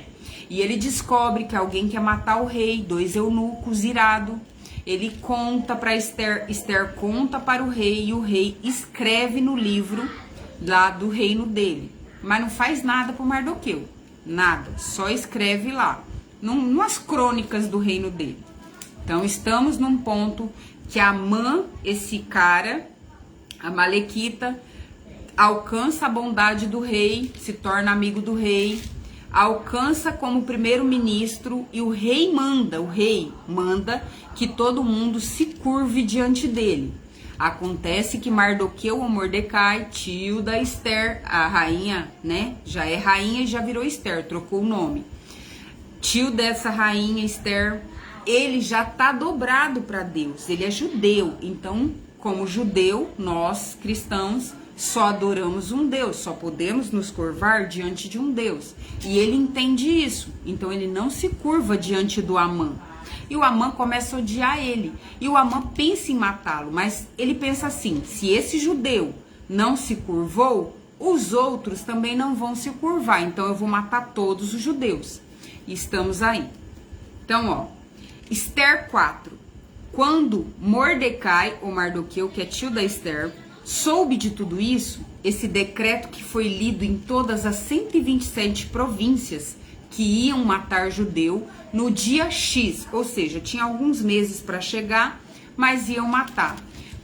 [SPEAKER 1] E ele descobre que alguém quer matar o rei, 2 eunucos irado. Ele conta para Esther, Esther conta para o rei, e o rei escreve no livro lá do reino dele. Mas não faz nada pro Mardoqueu, nada, só escreve lá, numas crônicas do reino dele. Então estamos num ponto que Amã, esse cara, a Malequita, alcança a bondade do rei, se torna amigo do rei, alcança como primeiro-ministro, e o rei manda que todo mundo se curve diante dele. Acontece que Mardoqueu ou Mordecai, tio da Esther, a rainha, né? Já é rainha e já virou Esther, trocou o nome. Tio dessa rainha Esther, ele já tá dobrado para Deus, ele é judeu. Então, como judeu, nós cristãos só adoramos um Deus, só podemos nos curvar diante de um Deus. E ele entende isso, então ele não se curva diante do Amã. E o Amã começa a odiar ele. E o Amã pensa em matá-lo, mas ele pensa assim: se esse judeu não se curvou, os outros também não vão se curvar. Então eu vou matar todos os judeus. E estamos aí. Então, ó, Esther 4. Quando Mordecai, ou Mardoqueu, que é tio da Esther, soube de tudo isso, esse decreto que foi lido em todas as 127 províncias que iam matar judeu no dia X, ou seja, tinha alguns meses para chegar, mas iam matar.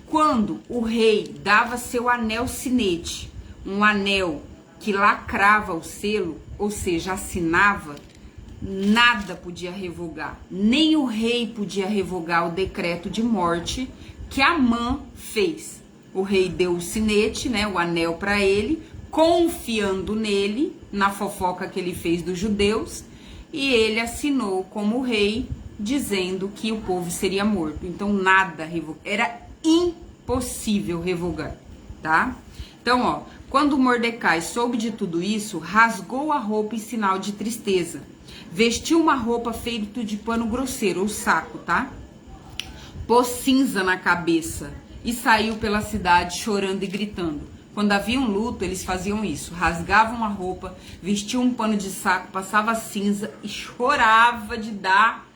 [SPEAKER 1] Quando o rei dava seu anel sinete, um anel que lacrava o selo, ou seja, assinava, nada podia revogar, nem o rei podia revogar o decreto de morte que Amã fez. O rei deu o sinete, né, o anel para ele, confiando nele, na fofoca que ele fez dos judeus, e ele assinou como rei, dizendo que o povo seria morto. Então nada revogou, era impossível revogar, tá? Então, ó, Quando Mordecai soube de tudo isso, rasgou a roupa em sinal de tristeza. Vestiu uma roupa feita de pano grosseiro, ou saco, tá? Pôs cinza na cabeça e saiu pela cidade chorando e gritando. Quando havia um luto, eles faziam isso. Rasgavam a roupa, vestiam um pano de saco, passava cinza e chorava de dar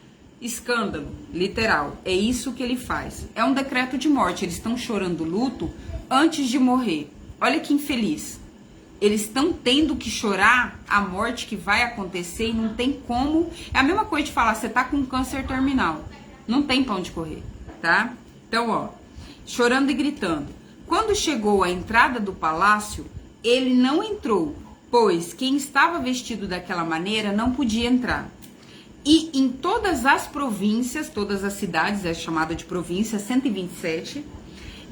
[SPEAKER 1] escândalo, literal. É isso que ele faz. É um decreto de morte. Eles estão chorando luto antes de morrer. Olha que infeliz. Eles estão tendo que chorar a morte que vai acontecer e não tem como. É a mesma coisa de falar, você tá com câncer terminal. Não tem pra onde correr, tá? Então, ó, chorando e gritando. Quando chegou à entrada do palácio, ele não entrou, pois quem estava vestido daquela maneira não podia entrar. E em todas as províncias, todas as cidades, é chamada de província, 127,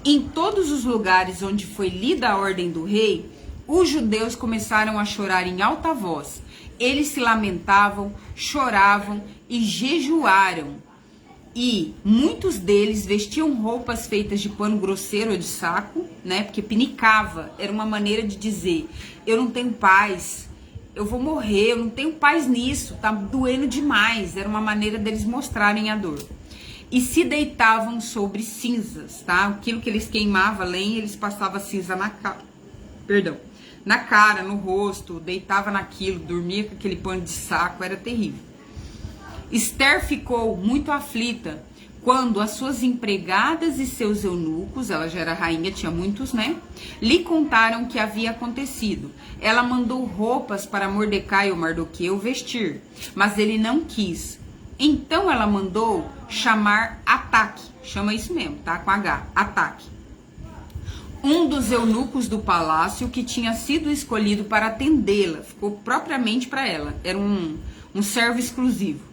[SPEAKER 1] em todos os lugares onde foi lida a ordem do rei, os judeus começaram a chorar em alta voz. Eles se lamentavam, choravam e jejuaram. E muitos deles vestiam roupas feitas de pano grosseiro ou de saco, né? Porque pinicava, era uma maneira de dizer, eu não tenho paz, eu vou morrer, eu não tenho paz nisso, tá doendo demais. Era uma maneira deles mostrarem a dor. E se deitavam sobre cinzas, tá? Aquilo que eles queimavam a lenha, eles passavam cinza na cara, na cara, no rosto, deitava naquilo, dormia com aquele pano de saco, era terrível. Esther ficou muito aflita quando as suas empregadas e seus eunucos, ela já era rainha, tinha muitos, né? Lhe contaram o que havia acontecido. Ela mandou roupas para Mordecai ou Mardoqueu vestir, mas ele não quis. Então ela mandou chamar Ataque, chama isso mesmo, tá? Com H, Ataque. Um dos eunucos do palácio que tinha sido escolhido para atendê-la, ficou propriamente para ela, era um servo exclusivo.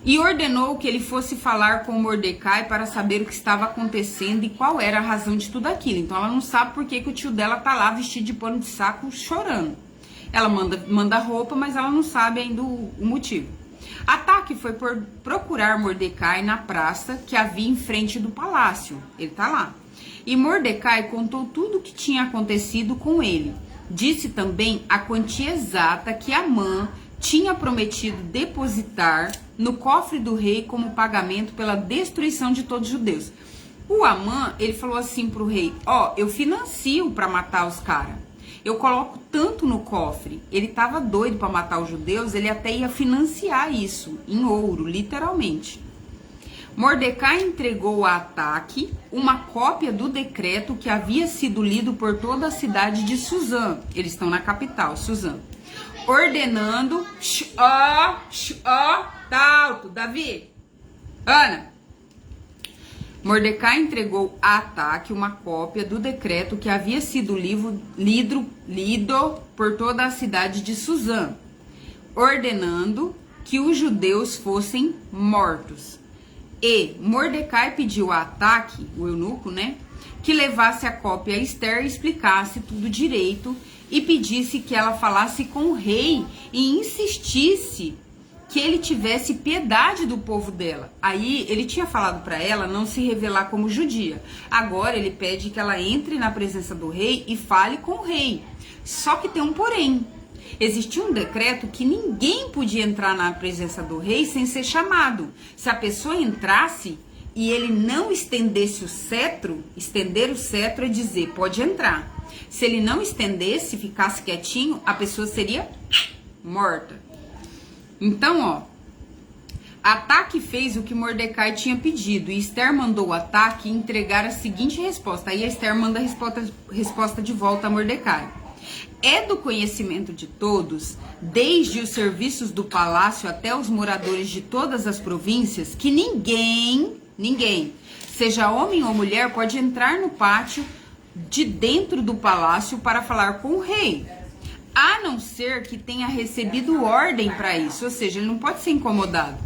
[SPEAKER 1] E ordenou que ele fosse falar com Mordecai para saber o que estava acontecendo e qual era a razão de tudo aquilo. Então ela não sabe por que o tio dela tá lá vestido de pano de saco chorando. Ela manda roupa, mas ela não sabe ainda o motivo. Ataque foi por procurar Mordecai na praça que havia em frente do palácio. Ele tá lá. E Mordecai contou tudo o que tinha acontecido com ele. Disse também a quantia exata que Amã tinha prometido depositar no cofre do rei como pagamento pela destruição de todos os judeus. O Amã, ele falou assim pro rei, ó, eu financio para matar os caras. Eu coloco tanto no cofre. Ele tava doido para matar os judeus, ele até ia financiar isso em ouro, literalmente. Mordecai entregou a Ataque uma cópia do decreto que havia sido lido por toda a cidade de Suzã. Eles estão na capital, Suzã. Ordenando, tá alto, Davi, Ana. Mordecai entregou a Ataque uma cópia do decreto que havia sido lido por toda a cidade de Suzã, ordenando que os judeus fossem mortos. E Mordecai pediu a Ataque, o eunuco, né, que levasse a cópia a Esther e explicasse tudo direito e pedisse que ela falasse com o rei e insistisse que ele tivesse piedade do povo dela. Aí ele tinha falado para ela não se revelar como judia. Agora ele pede que ela entre na presença do rei e fale com o rei. Só que tem um porém. Existia um decreto que ninguém podia entrar na presença do rei sem ser chamado. Se a pessoa entrasse e ele não estendesse o cetro, estender o cetro é dizer, pode entrar. Se ele não estendesse, ficasse quietinho, a pessoa seria morta. Então, ó, Ataque fez o que Mordecai tinha pedido e Esther mandou Ataque entregar a seguinte resposta. Aí a Esther manda a resposta de volta a Mordecai. É do conhecimento de todos, desde os serviços do palácio até os moradores de todas as províncias, que ninguém, seja homem ou mulher, pode entrar no pátio de dentro do palácio para falar com o rei, a não ser que tenha recebido ordem para isso, ou seja, ele não pode ser incomodado.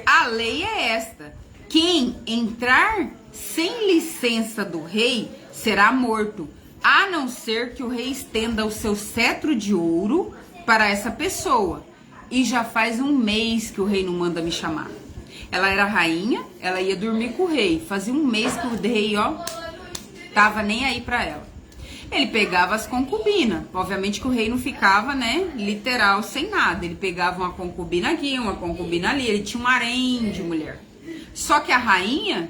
[SPEAKER 1] A lei é esta: quem entrar sem licença do rei será morto, a não ser que o rei estenda o seu cetro de ouro para essa pessoa. E já faz um mês que o rei não manda me chamar. Ela era rainha, ela ia dormir com o rei. Fazia um mês que o rei, ó, tava nem aí para ela. Ele pegava as concubinas. Obviamente que o rei não ficava, né, literal, sem nada. Ele pegava uma concubina aqui, uma concubina ali. Ele tinha um harém de mulher. Só que a rainha,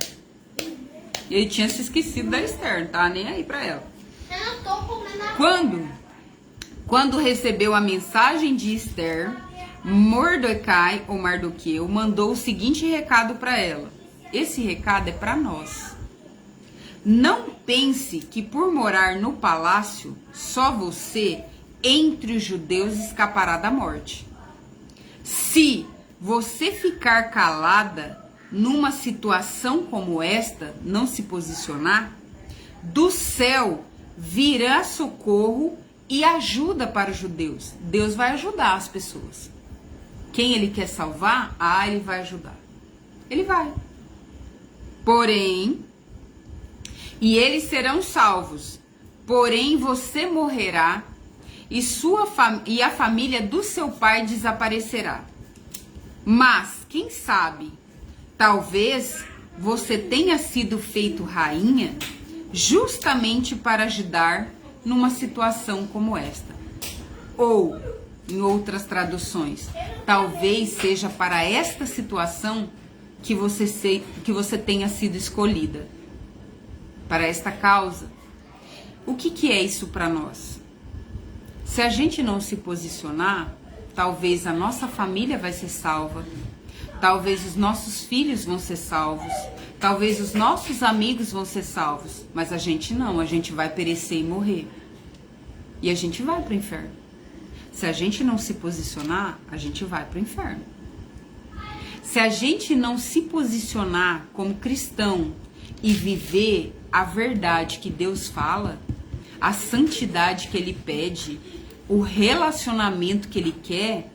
[SPEAKER 1] ele tinha se esquecido da Esther, não tá nem aí pra ela. Quando recebeu a mensagem de Esther, Mordecai, ou Mardoqueu, mandou o seguinte recado para ela. Esse recado é para nós. Não pense que por morar no palácio, só você, entre os judeus, escapará da morte. Se você ficar calada numa situação como esta, não se posicionar, do céu virá socorro e ajuda para os judeus. Deus vai ajudar as pessoas. Quem ele quer salvar, ele vai ajudar. Ele vai. Porém, e eles serão salvos. Porém, você morrerá e a família do seu pai desaparecerá. Mas, quem sabe, talvez você tenha sido feito rainha justamente para ajudar numa situação como esta. Ou, em outras traduções, talvez seja para esta situação que você tenha sido escolhida. Para esta causa. O que é isso para nós? Se a gente não se posicionar, talvez a nossa família vai ser salva, talvez os nossos filhos vão ser salvos, talvez os nossos amigos vão ser salvos, mas a gente não, a gente vai perecer e morrer. E a gente vai para o inferno. Se a gente não se posicionar, a gente vai para o inferno. Se a gente não se posicionar como cristão e viver a verdade que Deus fala, a santidade que Ele pede, o relacionamento que Ele quer,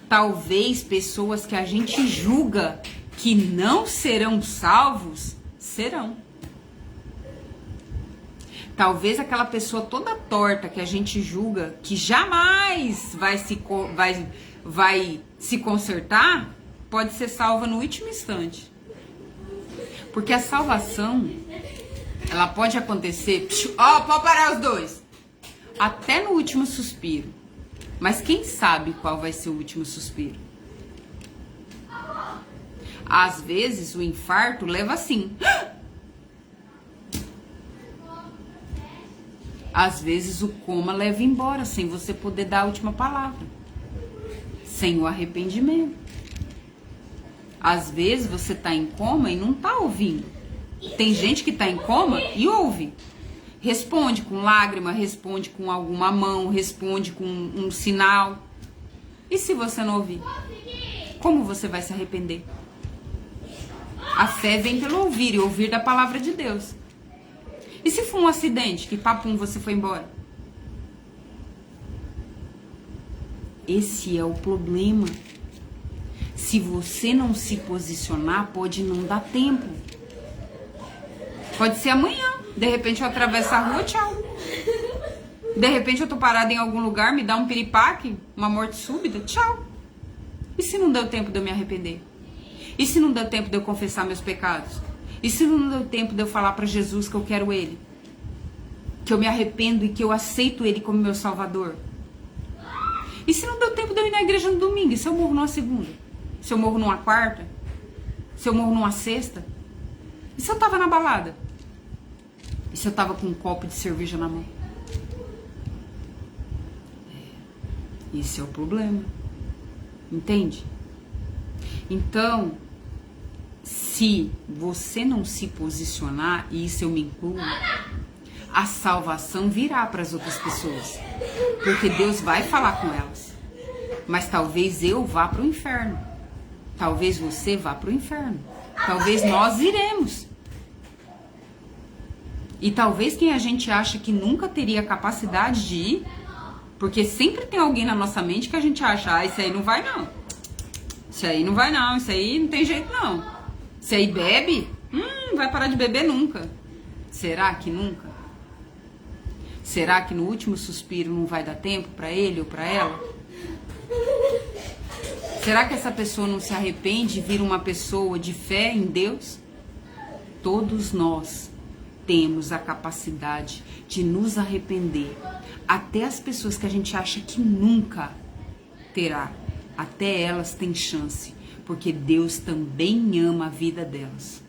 [SPEAKER 1] talvez pessoas que a gente julga que não serão salvos, serão. Talvez aquela pessoa toda torta que a gente julga que jamais vai se consertar, pode ser salva no último instante. Porque a salvação, ela pode acontecer, pode parar os dois, até no último suspiro. Mas quem sabe qual vai ser o último suspiro? Às vezes o infarto leva assim. Às vezes o coma leva embora sem você poder dar a última palavra, sem o arrependimento. Às vezes você tá em coma e não tá ouvindo. Tem gente que tá em coma e ouve. Responde com lágrima, responde com alguma mão, responde com um sinal. E se você não ouvir? Como você vai se arrepender? A fé vem pelo ouvir e ouvir da palavra de Deus. E se for um acidente, que papum, você foi embora? Esse é o problema. Se você não se posicionar, pode não dar tempo. Pode ser amanhã. De repente eu atravesso a rua, tchau. De repente eu tô parada em algum lugar, me dá um piripaque, uma morte súbita, tchau. E se não deu tempo de eu me arrepender? E se não deu tempo de eu confessar meus pecados? E se não deu tempo de eu falar para Jesus que eu quero Ele? Que eu me arrependo e que eu aceito Ele como meu Salvador? E se não deu tempo de eu ir na igreja no domingo? E se eu morro numa segunda? Se eu morro numa quarta? Se eu morro numa sexta? E se eu tava na balada? E se eu tava com um copo de cerveja na mão? Esse é o problema. Entende? Então, se você não se posicionar, e isso eu me incluo, a salvação virá para as outras pessoas. Porque Deus vai falar com elas. Mas talvez eu vá para o inferno. Talvez você vá para o inferno. Talvez nós iremos. E talvez quem a gente acha que nunca teria capacidade de ir, porque sempre tem alguém na nossa mente que a gente acha, isso aí não vai não. Isso aí não vai não, isso aí não tem jeito não. Isso aí bebe? Não vai parar de beber nunca. Será que nunca? Será que no último suspiro não vai dar tempo para ele ou para ela? Será que essa pessoa não se arrepende e vira uma pessoa de fé em Deus? Todos nós temos a capacidade de nos arrepender. Até as pessoas que a gente acha que nunca terá, até elas têm chance, porque Deus também ama a vida delas.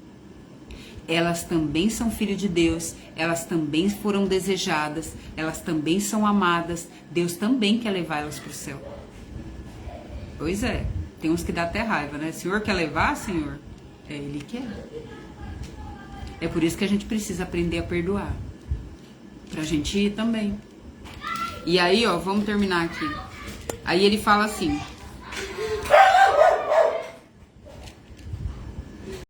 [SPEAKER 1] Elas também são filhos de Deus, elas também foram desejadas, elas também são amadas, Deus também quer levar elas para o céu. Pois é, tem uns que dá até raiva, né? Senhor quer levar, Senhor? É, Ele quer. É por isso que a gente precisa aprender a perdoar. Pra gente ir também. E aí, ó, vamos terminar aqui. Aí ele fala assim: